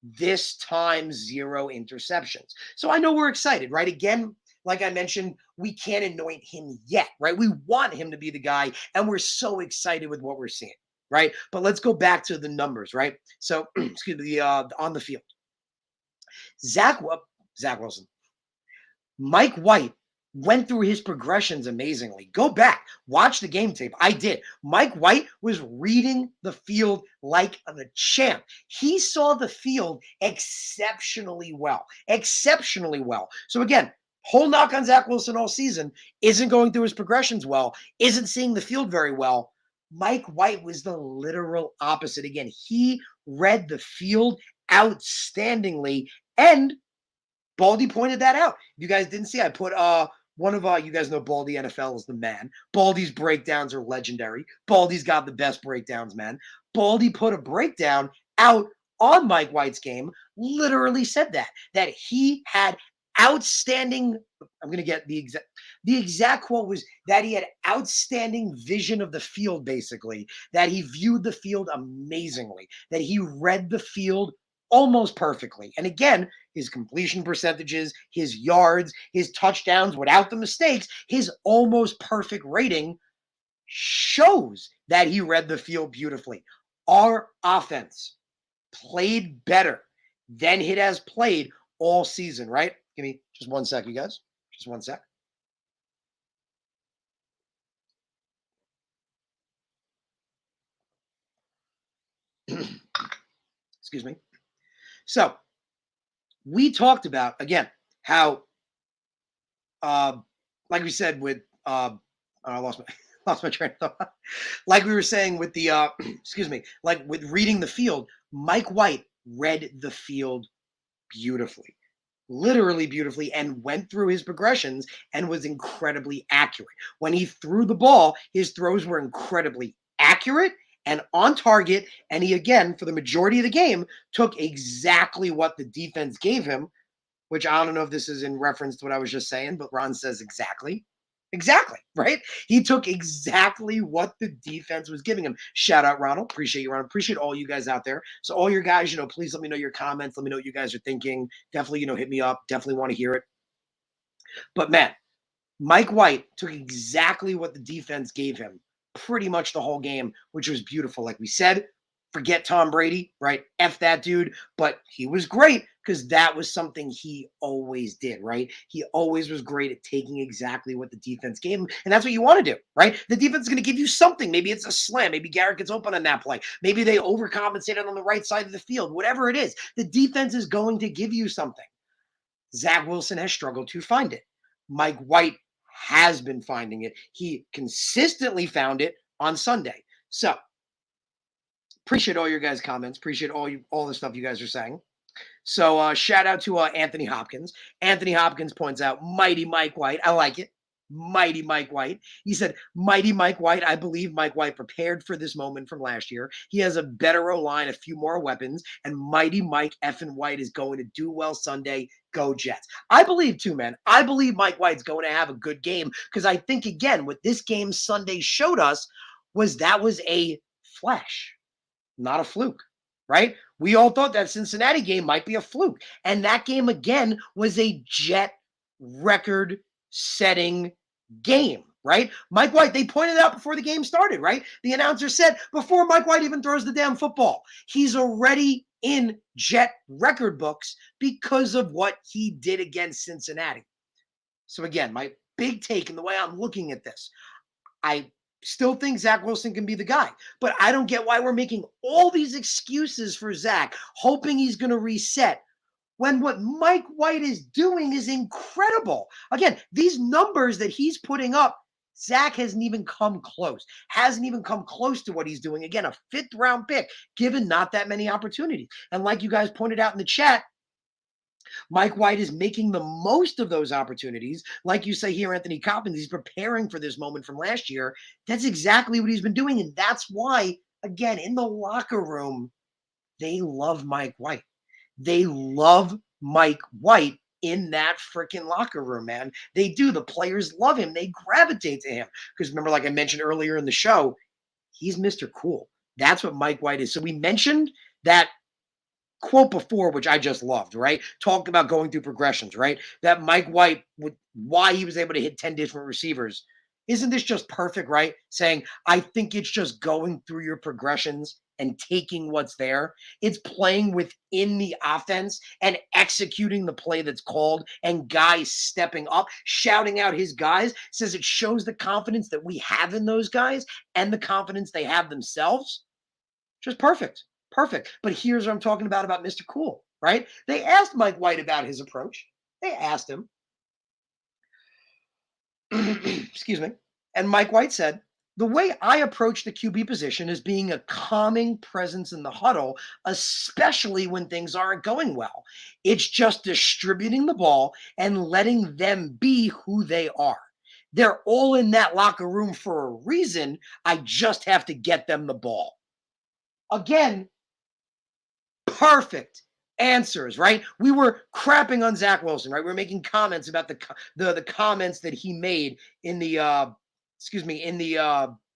this time 0 interceptions. So I know we're excited, right? Again, like I mentioned, we can't anoint him yet, right? We want him to be the guy, and we're so excited with what we're seeing, right? But let's go back to the numbers, right? So, excuse me, on the field. Zach Wilson, Mike White went through his progressions amazingly. Go back, watch the game tape. I did. Mike White was reading the field like a champ. He saw the field exceptionally well. So again, whole knock on Zach Wilson all season, isn't going through his progressions well, isn't seeing the field very well. Mike White was the literal opposite. Again, he read the field outstandingly, and Baldy pointed that out. If you guys didn't see, I put one of you guys know Baldy NFL is the man. Baldy's breakdowns are legendary. Baldy's got the best breakdowns, man. Baldy put a breakdown out on Mike White's game, literally said that he had outstanding, I'm going to get the exact quote was that he had outstanding vision of the field, basically, that he viewed the field amazingly, that he read the field almost perfectly. And again, his completion percentages, his yards, his touchdowns without the mistakes, his almost perfect rating shows that he read the field beautifully. Our offense played better than it has played all season, right? Give me just 1 sec, you guys. Just 1 sec. Excuse me. So we talked about, again, how, like we said with, I lost my, lost my train of thought. Like we were saying with the excuse me, like with reading the field, Mike White read the field beautifully, literally beautifully, and went through his progressions and was incredibly accurate. When he threw the ball, his throws were incredibly accurate and on target. And he, again, for the majority of the game, took exactly what the defense gave him, which I don't know if this is in reference to what I was just saying, but Ron says exactly. Exactly, right? He took exactly what the defense was giving him. Shout out, Ronald. Appreciate you, Ronald. Appreciate all you guys out there. So, all your guys, please let me know your comments. Let me know what you guys are thinking. Definitely, hit me up. Definitely want to hear it. But, man, Mike White took exactly what the defense gave him pretty much the whole game, which was beautiful. Like we said, forget Tom Brady, right? F that dude. But he was great because that was something he always did, right? He always was great at taking exactly what the defense gave him. And that's what you want to do, right? The defense is going to give you something. Maybe it's a slam. Maybe Garrett gets open on that play. Maybe they overcompensated on the right side of the field. Whatever it is, the defense is going to give you something. Zach Wilson has struggled to find it. Mike White has been finding it. He consistently found it on Sunday. So appreciate all your guys' comments. Appreciate all the stuff you guys are saying. So shout out to Anthony Hopkins. Anthony Hopkins points out Mighty Mike White. I like it. Mighty Mike White. He said, Mighty Mike White. I believe Mike White prepared for this moment from last year. He has a better O-line, a few more weapons, and Mighty Mike effing White is going to do well Sunday. Go Jets. I believe too, man. I believe Mike White's going to have a good game because I think, again, what this game Sunday showed us was that was a flash, not a fluke, right? We all thought that Cincinnati game might be a fluke. And that game, again, was a Jet record setting game, right? Mike White, they pointed out before the game started, right? The announcer said before Mike White even throws the damn football, he's already in Jet record books because of what he did against Cincinnati. So again, my big take in the way I'm looking at this, I still think Zach Wilson can be the guy, but I don't get why we're making all these excuses for Zach, hoping he's going to reset when what Mike White is doing is incredible. Again, these numbers that he's putting up, Zach hasn't even come close to what he's doing. Again, a 5th round pick, given not that many opportunities. And like you guys pointed out in the chat, Mike White is making the most of those opportunities. Like you say here, Anthony Coppins, he's preparing for this moment from last year. That's exactly what he's been doing. And that's why, again, in the locker room, they love Mike White. They love Mike White in that freaking locker room, man. They do. The players love him. They gravitate to him. Because remember, like I mentioned earlier in the show, he's Mr. Cool. That's what Mike White is. So we mentioned that quote before, which I just loved, right? Talked about going through progressions, right? That Mike White, why he was able to hit 10 different receivers. Isn't this just perfect, right? Saying, I think it's just going through your progressions and taking what's there. It's playing within the offense and executing the play that's called and guys stepping up, shouting out his guys, says it shows the confidence that we have in those guys and the confidence they have themselves. Just perfect. Perfect. But here's what I'm talking about Mr. Cool, right? They asked Mike White about his approach. They asked him. Excuse me. And Mike White said, the way I approach the QB position is being a calming presence in the huddle, especially when things aren't going well. It's just distributing the ball and letting them be who they are. They're all in that locker room for a reason. I just have to get them the ball. Again, perfect answers, right? We were crapping on Zach Wilson, right? We were making comments about the comments that he made in the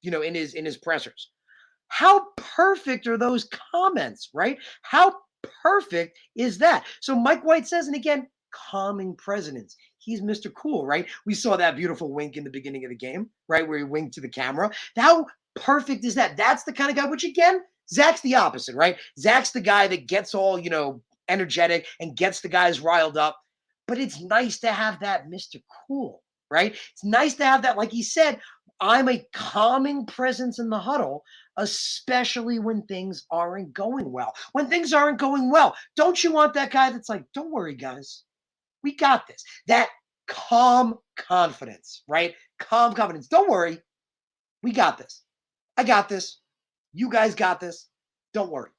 in his pressers. How perfect are those comments, right? How perfect is that? So Mike White says, and again, calming presence. He's Mr. Cool, right? We saw that beautiful wink in the beginning of the game, right? Where he winked to the camera. How perfect is that? That's the kind of guy, which again, Zach's the opposite, right? Zach's the guy that gets all, energetic and gets the guys riled up. But it's nice to have that Mr. Cool, right? It's nice to have that, like he said, I'm a calming presence in the huddle, especially when things aren't going well. When things aren't going well, don't you want that guy that's like, don't worry, guys, we got this. That calm confidence, right? Calm confidence. Don't worry. We got this. I got this. You guys got this. Don't worry.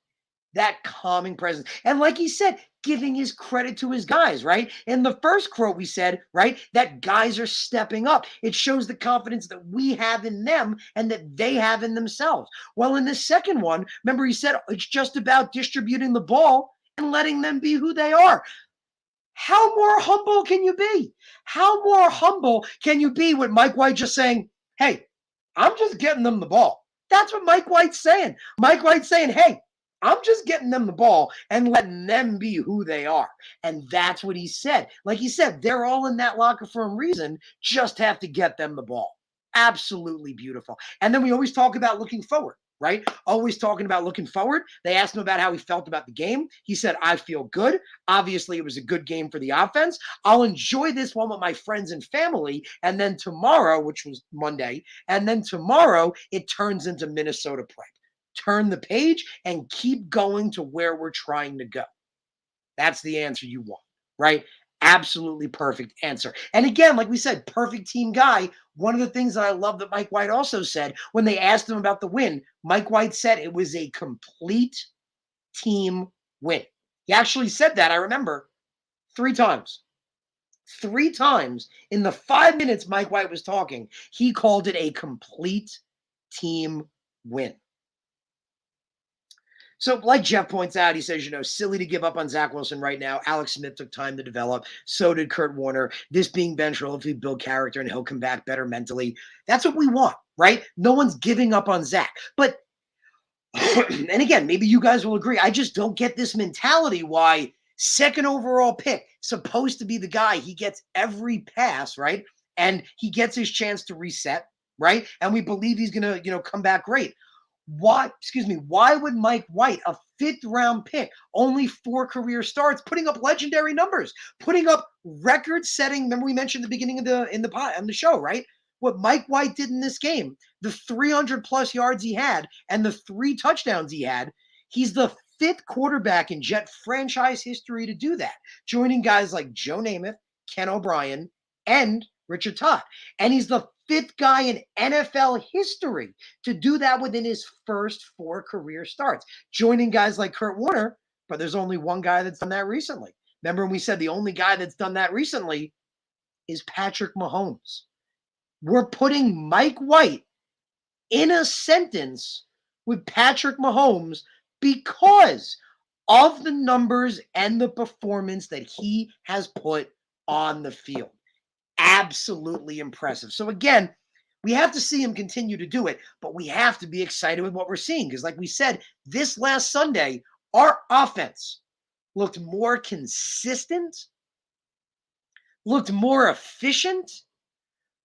That calming presence. And like he said, giving his credit to his guys, right? In the first quote, we said, right, that guys are stepping up. It shows the confidence that we have in them and that they have in themselves. Well, in the second one, remember he said it's just about distributing the ball and letting them be who they are. How more humble can you be? How more humble can you be with Mike White just saying, hey, I'm just getting them the ball? That's what Mike White's saying. Mike White's saying, hey, I'm just getting them the ball and letting them be who they are. And that's what he said. Like he said, they're all in that locker for a reason, just have to get them the ball. Absolutely beautiful. And then we always talk about looking forward, right? Always talking about looking forward. They asked him about how he felt about the game. He said, I feel good. Obviously, it was a good game for the offense. I'll enjoy this one with my friends and family. And then tomorrow, which was Monday, and then tomorrow, it turns into Minnesota prep. Turn the page and keep going to where we're trying to go. That's the answer you want, right? Absolutely perfect answer. And again, like we said, perfect team guy. One of the things that I love that Mike White also said when they asked him about the win, Mike White said it was a complete team win. He actually said that, I remember, 3 times. 3 times in the 5 minutes Mike White was talking, he called it a complete team win. So, like Jeff points out, he says, silly to give up on Zach Wilson right now. Alex Smith took time to develop. So did Kurt Warner. This being bench will hopefully build character and he'll come back better mentally. That's what we want, right? No one's giving up on Zach. But, and again, maybe you guys will agree. I just don't get this mentality why second overall pick, supposed to be the guy, he gets every pass, right? And he gets his chance to reset, right? And we believe he's going to, come back great. Why would Mike White, a 5th round pick, only 4 career starts, putting up legendary numbers, putting up record setting, remember we mentioned the beginning of the show, right? What Mike White did in this game, the 300 plus yards he had and the 3 touchdowns he had, he's the 5th quarterback in Jet franchise history to do that, joining guys like Joe Namath, Ken O'Brien, and Richard Todd. And he's the 5th guy in NFL history to do that within his first 4 career starts, joining guys like Kurt Warner, but there's only one guy that's done that recently. Remember when we said the only guy that's done that recently is Patrick Mahomes. We're putting Mike White in a sentence with Patrick Mahomes because of the numbers and the performance that he has put on the field. Absolutely impressive. So again, we have to see him continue to do it, but we have to be excited with what we're seeing because like we said, this last Sunday, our offense looked more consistent, looked more efficient,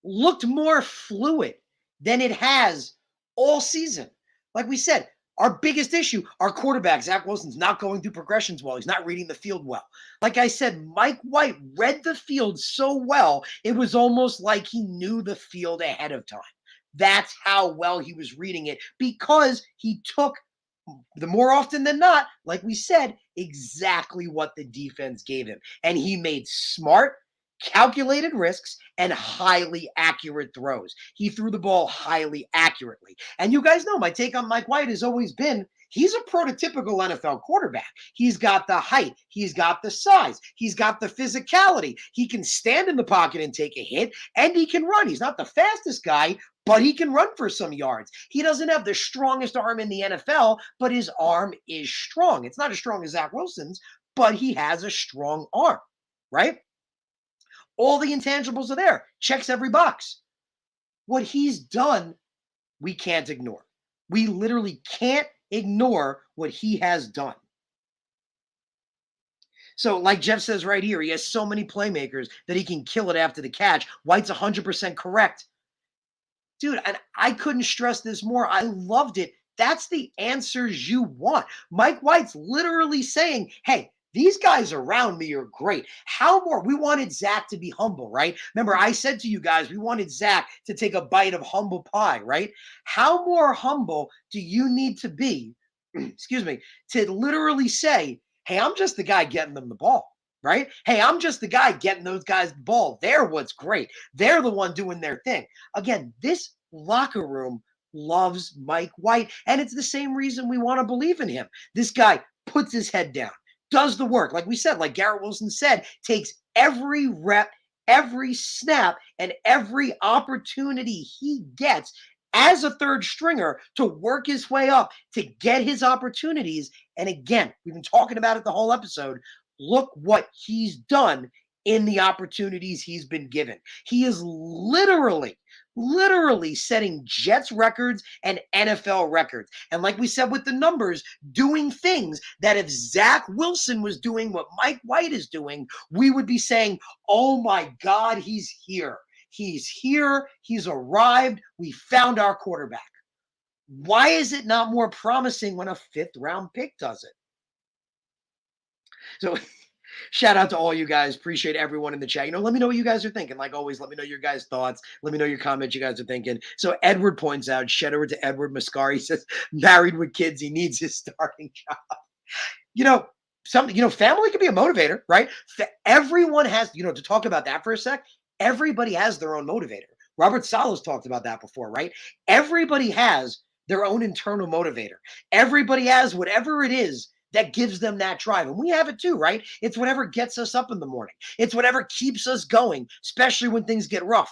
looked more fluid than it has all season. Like we said, our biggest issue, our quarterback, Zach Wilson's not going through progressions well. He's not reading the field well. Like I said, Mike White read the field so well, it was almost like he knew the field ahead of time. That's how well he was reading it because he took, the more often than not, like we said, exactly what the defense gave him. And he made smart, calculated risks and highly accurate throws. He threw the ball highly accurately. And you guys know my take on Mike White has always been he's a prototypical NFL quarterback. He's got the height. He's got the size. He's got the physicality. He can stand in the pocket and take a hit, and he can run. He's not the fastest guy, but he can run for some yards. He doesn't have the strongest arm in the NFL, but his arm is strong. It's not as strong as Zach Wilson's, but he has a strong arm, right? All the intangibles are there. Checks every box. What he's done, we can't ignore. We literally can't ignore what he has done. So like Jeff says right here, he has so many playmakers that he can kill it after the catch. White's 100% correct. Dude, and I couldn't stress this more. I loved it. That's the answers you want. Mike White's literally saying, hey, these guys around me are great. How more? We wanted Zach to be humble, right? Remember, I said to you guys, we wanted Zach to take a bite of humble pie, right? How more humble do you need to be, excuse me, to literally say, hey, I'm just the guy getting them the ball, right? Hey, I'm just the guy getting those guys the ball. They're what's great. They're the one doing their thing. Again, this locker room loves Mike White. And it's the same reason we want to believe in him. This guy puts his head down, does the work. Like we said, like Garrett Wilson said, takes every rep, every snap, and every opportunity he gets as a third stringer to work his way up to get his opportunities. And again, we've been talking about it the whole episode. Look what he's done in the opportunities he's been given. He is literally setting Jets records and NFL records. And like we said with the numbers, doing things that if Zach Wilson was doing what Mike White is doing, we would be saying, oh my God, he's here. He's here. He's arrived. We found our quarterback. Why is it not more promising when a fifth round pick does it? So shout out to all you guys. Appreciate everyone in the chat. Let me know what you guys are thinking. Like always, let me know your guys' thoughts. Let me know your comments you guys are thinking. So Edward points out, shout out to Edward Mascari, says, married with kids, he needs his starting job. Family can be a motivator, right? Everyone has, to talk about that for a sec, everybody has their own motivator. Robert Saleh's talked about that before, right? Everybody has their own internal motivator. Everybody has whatever it is that gives them that drive. And we have it too, right? It's whatever gets us up in the morning. It's whatever keeps us going, especially when things get rough.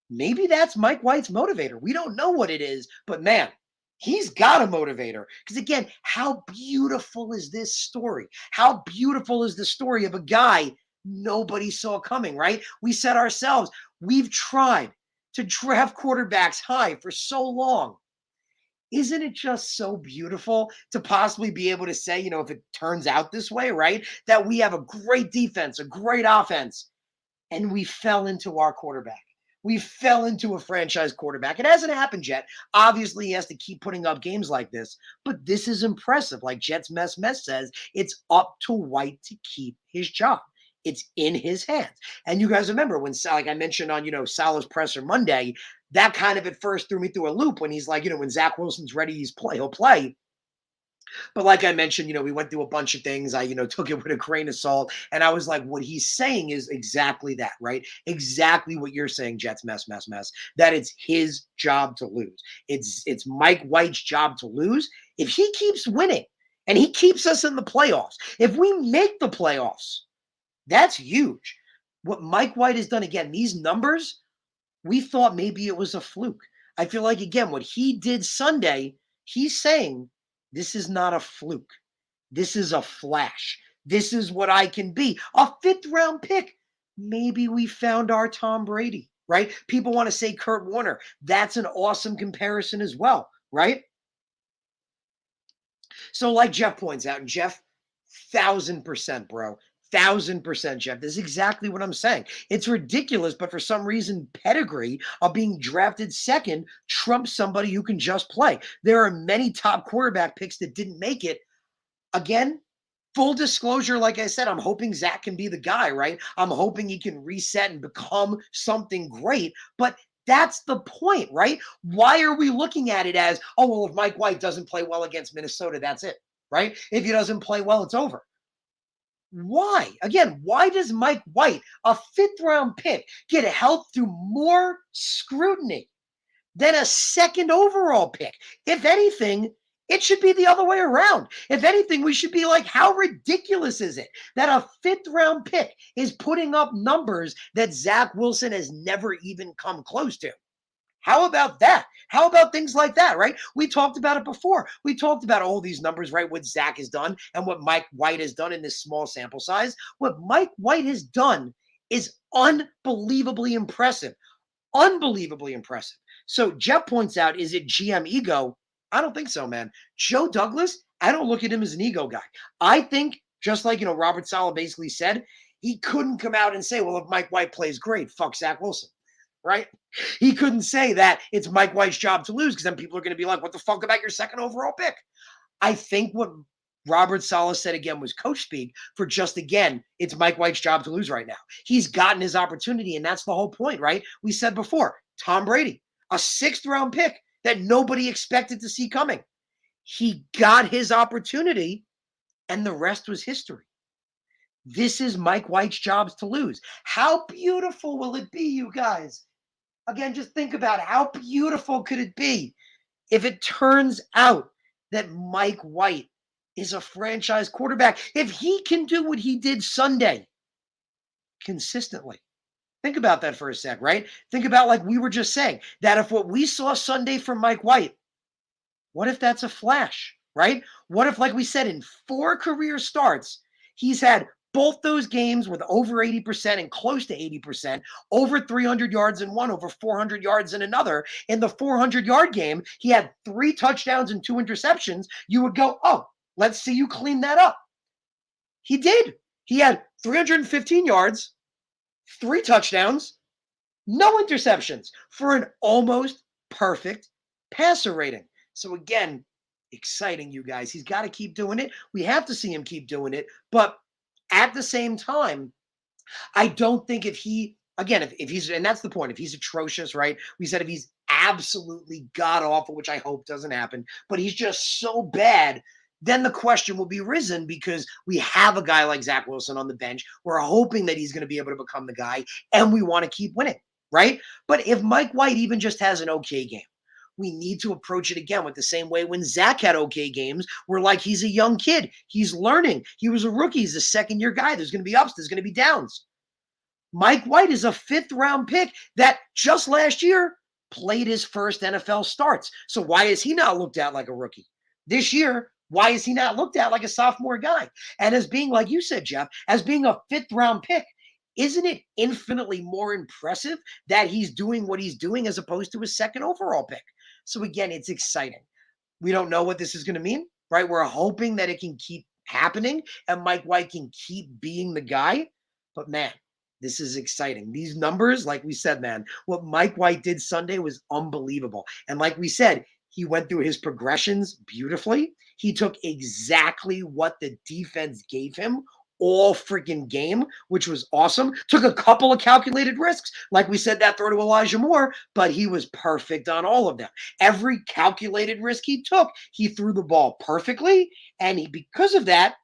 Maybe that's Mike White's motivator. We don't know what it is, but man, he's got a motivator. Because again, how beautiful is this story? How beautiful is the story of a guy nobody saw coming, right? We said ourselves, we've tried to draft quarterbacks high for so long. Isn't it just so beautiful to possibly be able to say, if it turns out this way, right, that we have a great defense, a great offense, and we fell into our quarterback. We fell into a franchise quarterback. It hasn't happened yet. Obviously, he has to keep putting up games like this, but this is impressive. Like Jets Mess says, it's up to White to keep his job. It's in his hands. And you guys remember when, like I mentioned on, Saleh's presser Monday, that kind of at first threw me through a loop when he's like, when Zach Wilson's ready, he'll play. But like I mentioned, we went through a bunch of things. I, took it with a grain of salt. And I was like, what he's saying is exactly that, right? Exactly what you're saying, Jets Mess, that it's his job to lose. It's Mike White's job to lose. If he keeps winning and he keeps us in the playoffs, if we make the playoffs, that's huge. What Mike White has done, again, these numbers, we thought maybe it was a fluke. I feel like, again, what he did Sunday, he's saying, this is not a fluke. This is a flash. This is what I can be. A fifth round pick. Maybe we found our Tom Brady, right? People want to say Kurt Warner. That's an awesome comparison as well, right? So like Jeff points out, and Jeff, 1,000%, bro. 1,000%, Jeff. This is exactly what I'm saying. It's ridiculous, but for some reason, pedigree of being drafted second trumps somebody who can just play. There are many top quarterback picks that didn't make it. Again, full disclosure, like I said, I'm hoping Zach can be the guy, right? I'm hoping he can reset and become something great. But that's the point, right? Why are we looking at it as, oh, well, if Mike White doesn't play well against Minnesota, that's it, right? If he doesn't play well, it's over. Why? Again, why does Mike White, a fifth round pick, get held through more scrutiny than a second overall pick? If anything, it should be the other way around. If anything, we should be like, how ridiculous is it that a fifth round pick is putting up numbers that Zach Wilson has never even come close to? How about that? How about things like that, right? We talked about it before. We talked about all these numbers, right? What Zach has done and what Mike White has done in this small sample size. What Mike White has done is unbelievably impressive. Unbelievably impressive. So Jeff points out, is it GM ego? I don't think so, man. Joe Douglas, I don't look at him as an ego guy. I think, just like, Robert Saleh basically said, he couldn't come out and say, well, if Mike White plays great, fuck Zach Wilson, right? He couldn't say that it's Mike White's job to lose because then people are going to be like, what the fuck about your second overall pick? I think what Robert Saleh said again was coach speak for just, again, it's Mike White's job to lose right now. He's gotten his opportunity, and that's the whole point, right? We said before, Tom Brady, a sixth round pick that nobody expected to see coming. He got his opportunity, and the rest was history. This is Mike White's job to lose. How beautiful will it be, you guys? Again, just think about how beautiful could it be if it turns out that Mike White is a franchise quarterback. If he can do what he did Sunday consistently. Think about that for a sec, right? Think about, like we were just saying, that if what we saw Sunday from Mike White, what if that's a flash, right? What if, like we said, in 4 career starts, he's had both those games with over 80% and close to 80%, over 300 yards in one, over 400 yards in another. In the 400-yard game, he had 3 touchdowns and 2 interceptions. You would go, oh, let's see you clean that up. He did. He had 315 yards, 3 touchdowns, no interceptions for an almost perfect passer rating. So again, exciting, you guys. He's got to keep doing it. We have to see him keep doing it. But at the same time, I don't think if he, again, if he's, and that's the point, if he's atrocious, right? We said if he's absolutely god awful, which I hope doesn't happen, but he's just so bad, then the question will be risen because we have a guy like Zach Wilson on the bench. We're hoping that he's going to be able to become the guy, and we want to keep winning, right? But if Mike White even just has an okay game, we need to approach it again with the same way when Zach had okay games. We're like, he's a young kid. He's learning. He was a rookie. He's a second-year guy. There's going to be ups. There's going to be downs. Mike White is a 5th-round pick that just last year played his first NFL starts. So why is he not looked at like a rookie? This year, why is he not looked at like a sophomore guy? And as being, like you said, Jeff, as being a 5th-round pick, isn't it infinitely more impressive that he's doing what he's doing as opposed to a 2nd overall pick? So again, it's exciting. We don't know what this is going to mean, right? We're hoping that it can keep happening and Mike White can keep being the guy. But man, this is exciting. These numbers, like we said, man, what Mike White did Sunday was unbelievable. And like we said, he went through his progressions beautifully. He took exactly what the defense gave him all freaking game, which was awesome. Took a couple of calculated risks. Like we said, that throw to Elijah Moore, but he was perfect on all of them. Every calculated risk he took, he threw the ball perfectly. And because of that,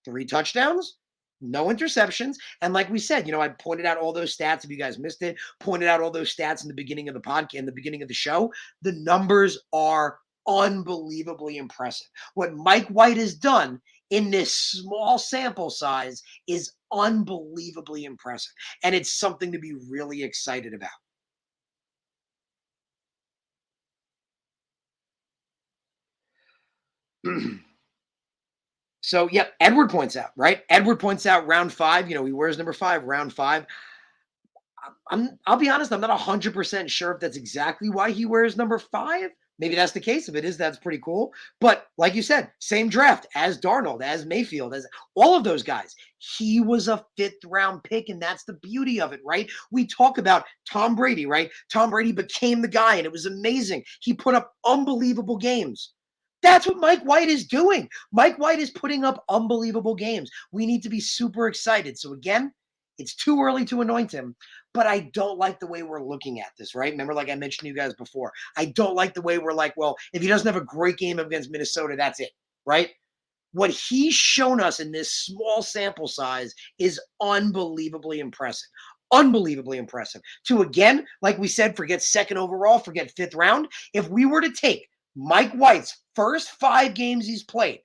3 touchdowns, no interceptions. And like we said, I pointed out all those stats. If you guys missed it, pointed out all those stats in the beginning of the podcast, in the beginning of the show. The numbers are unbelievably impressive. What Mike White has done in this small sample size is unbelievably impressive. And it's something to be really excited about. So, yep, Edward points out, right? Edward points out round 5. He wears number 5, round 5. I'll be honest, I'm not 100% sure if that's exactly why he wears number 5. Maybe that's the case. If it is, that's pretty cool. But like you said, same draft as Darnold, as Mayfield, as all of those guys. He was a 5th-round pick, and that's the beauty of it, right? We talk about Tom Brady, right? Tom Brady became the guy, and it was amazing. He put up unbelievable games. That's what Mike White is doing. Mike White is putting up unbelievable games. We need to be super excited. So again, it's too early to anoint him, but I don't like the way we're looking at this, right? Remember, like I mentioned to you guys before, I don't like the way we're like, well, if he doesn't have a great game against Minnesota, that's it, right? What he's shown us in this small sample size is unbelievably impressive. Unbelievably impressive. To again, like we said, forget 2nd overall, forget 5th round. If we were to take Mike White's first 5 games he's played,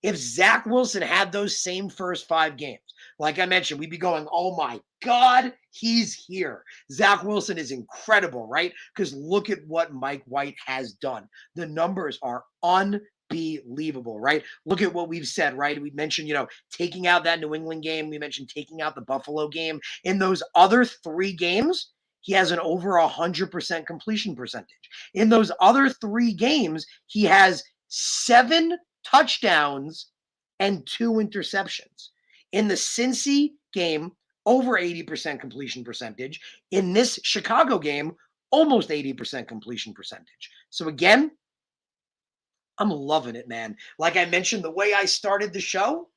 if Zach Wilson had those same first 5 games, like I mentioned, we'd be going, oh my God, he's here. Zach Wilson is incredible, right? Because look at what Mike White has done. The numbers are unbelievable, right? Look at what we've said, right? We mentioned, taking out that New England game. We mentioned taking out the Buffalo game. In those other 3 games, he has an over 100% completion percentage. In those other 3 games, he has 7 touchdowns and 2 interceptions. In the Cincy game, over 80% completion percentage. In this Chicago game, almost 80% completion percentage. So again, I'm loving it, man. Like I mentioned, the way I started the show,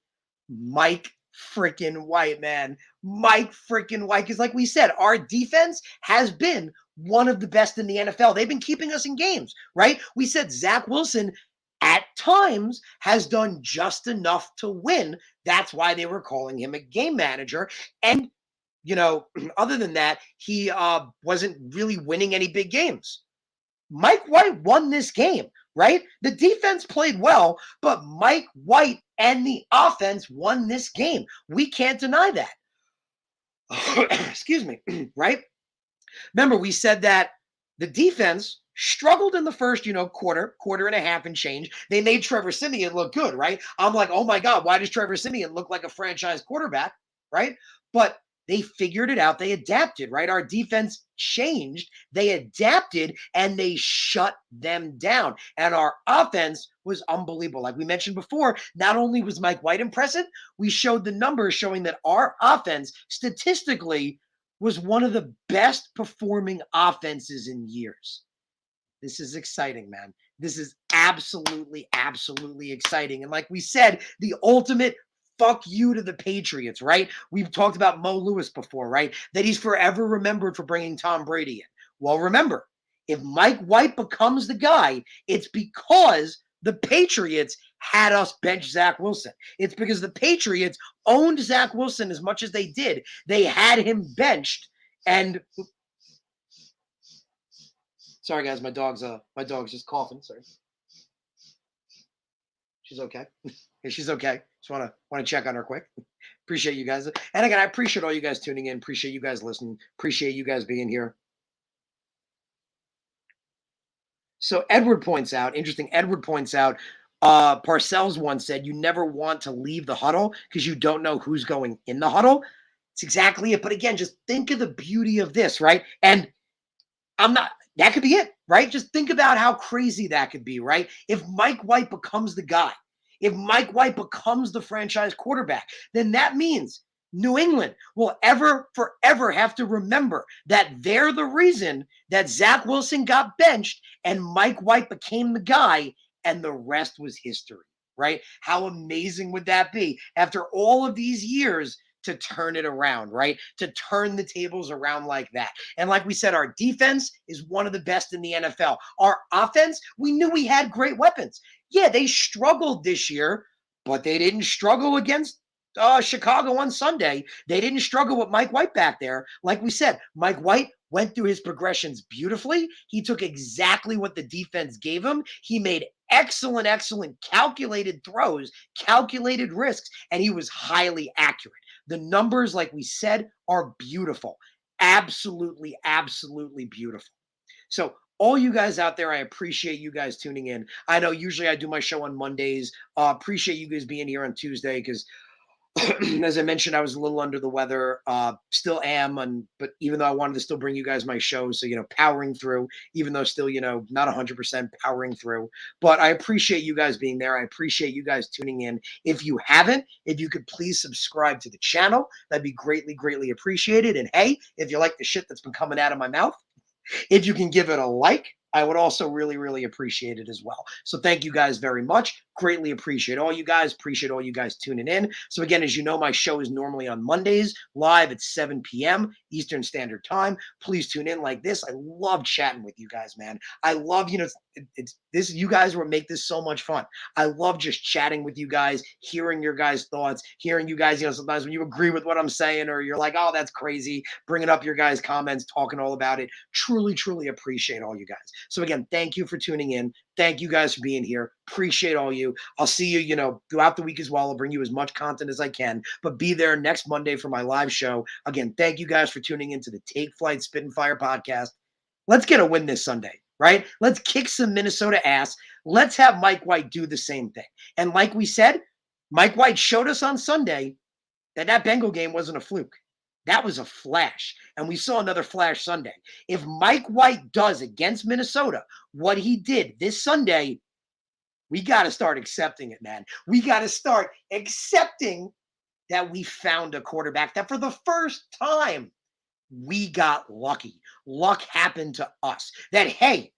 Mike freaking White, man. Mike freaking White. Because like we said, our defense has been one of the best in the NFL. They've been keeping us in games, right? We said Zach Wilson at times has done just enough to win. That's why they were calling him a game manager. And other than that, he wasn't really winning any big games. Mike White won this game, right? The defense played well, but Mike White and the offense won this game. We can't deny that. Excuse me, right? Remember, we said that the defense struggled in the first, quarter and a half and change. They made Trevor Siemian look good, right? I'm like, oh my God, why does Trevor Siemian look like a franchise quarterback, right? But they figured it out. They adapted, right? Our defense changed. They adapted and they shut them down. And our offense was unbelievable. Like we mentioned before, not only was Mike White impressive, we showed the numbers showing that our offense statistically was one of the best performing offenses in years. This is exciting, man. This is absolutely, absolutely exciting. And like we said, the ultimate fuck you to the Patriots, right? We've talked about Mo Lewis before, right? That he's forever remembered for bringing Tom Brady in. Well, remember, if Mike White becomes the guy, it's because the Patriots had us bench Zach Wilson. It's because the Patriots owned Zach Wilson as much as they did. They had him benched. And sorry guys, my dog's just coughing. Sorry. She's okay. Yeah, she's okay. Just want to check on her quick. Appreciate you guys. And again, I appreciate all you guys tuning in. Appreciate you guys listening. Appreciate you guys being here. So Edward points out, Parcells once said, you never want to leave the huddle because you don't know who's going in the huddle. It's exactly it. But again, just think of the beauty of this, right? And that could be it, right? Just think about how crazy that could be, right? If Mike White becomes the guy, if Mike White becomes the franchise quarterback, then that means New England will forever have to remember that they're the reason that Zach Wilson got benched and Mike White became the guy, and the rest was history, right? How amazing would that be after all of these years to turn it around, right? To turn the tables around like that. And like we said, our defense is one of the best in the NFL. Our offense, we knew we had great weapons. Yeah, they struggled this year, but they didn't struggle against Chicago on Sunday. They didn't struggle with Mike White back there. Like we said, Mike White went through his progressions beautifully. He took exactly what the defense gave him. He made excellent calculated throws, calculated risks, and he was highly accurate. The numbers, like we said, are beautiful. Absolutely, absolutely beautiful. So all you guys out there, I appreciate you guys tuning in. I know usually I do my show on Mondays. Appreciate you guys being here on Tuesday because as I mentioned, I was a little under the weather, still am, but even though I wanted to still bring you guys my show, so, powering through, even though still, not 100% powering through, but I appreciate you guys being there. I appreciate you guys tuning in. If you haven't, if you could please subscribe to the channel, that'd be greatly, greatly appreciated. And hey, if you like the shit that's been coming out of my mouth, if you can give it a like, I would also really, really appreciate it as well. So thank you guys very much. Greatly appreciate all you guys. Appreciate all you guys tuning in. So again, as you know, my show is normally on Mondays, live at 7 p.m. Eastern Standard Time. Please tune in like this. I love chatting with you guys, man. I love, it's this. You guys will make this so much fun. I love just chatting with you guys, hearing your guys' thoughts, hearing you guys, sometimes when you agree with what I'm saying or you're like, oh, that's crazy, bringing up your guys' comments, talking all about it. Truly, truly appreciate all you guys. So again, thank you for tuning in. Thank you guys for being here. Appreciate all you. I'll see you, throughout the week as well. I'll bring you as much content as I can, but be there next Monday for my live show. Again, thank you guys for tuning into the Take Flight Spit and Fire podcast. Let's get a win this Sunday, right? Let's kick some Minnesota ass. Let's have Mike White do the same thing. And like we said, Mike White showed us on Sunday that Bengal game wasn't a fluke. That was a flash. And we saw another flash Sunday. If Mike White does against Minnesota what he did this Sunday, we got to start accepting it, man. We got to start accepting that we found a quarterback that for the first time we got lucky. Luck happened to us. That, hey,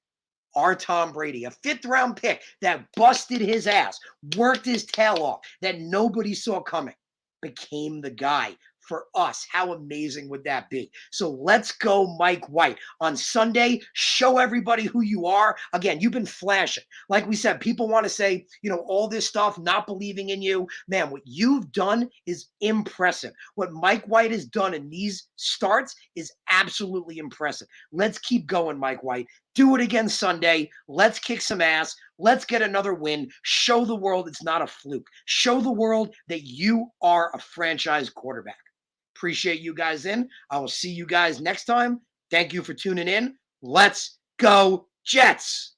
our Tom Brady, a 5th-round pick that busted his ass, worked his tail off, that nobody saw coming, became the guy for us. How amazing would that be? So let's go, Mike White. On Sunday, show everybody who you are. Again, you've been flashing. Like we said, people want to say, all this stuff, not believing in you. Man, what you've done is impressive. What Mike White has done in these starts is absolutely impressive. Let's keep going, Mike White. Do it again Sunday. Let's kick some ass. Let's get another win. Show the world it's not a fluke. Show the world that you are a franchise quarterback. Appreciate you guys in. I will see you guys next time. Thank you for tuning in. Let's go, Jets.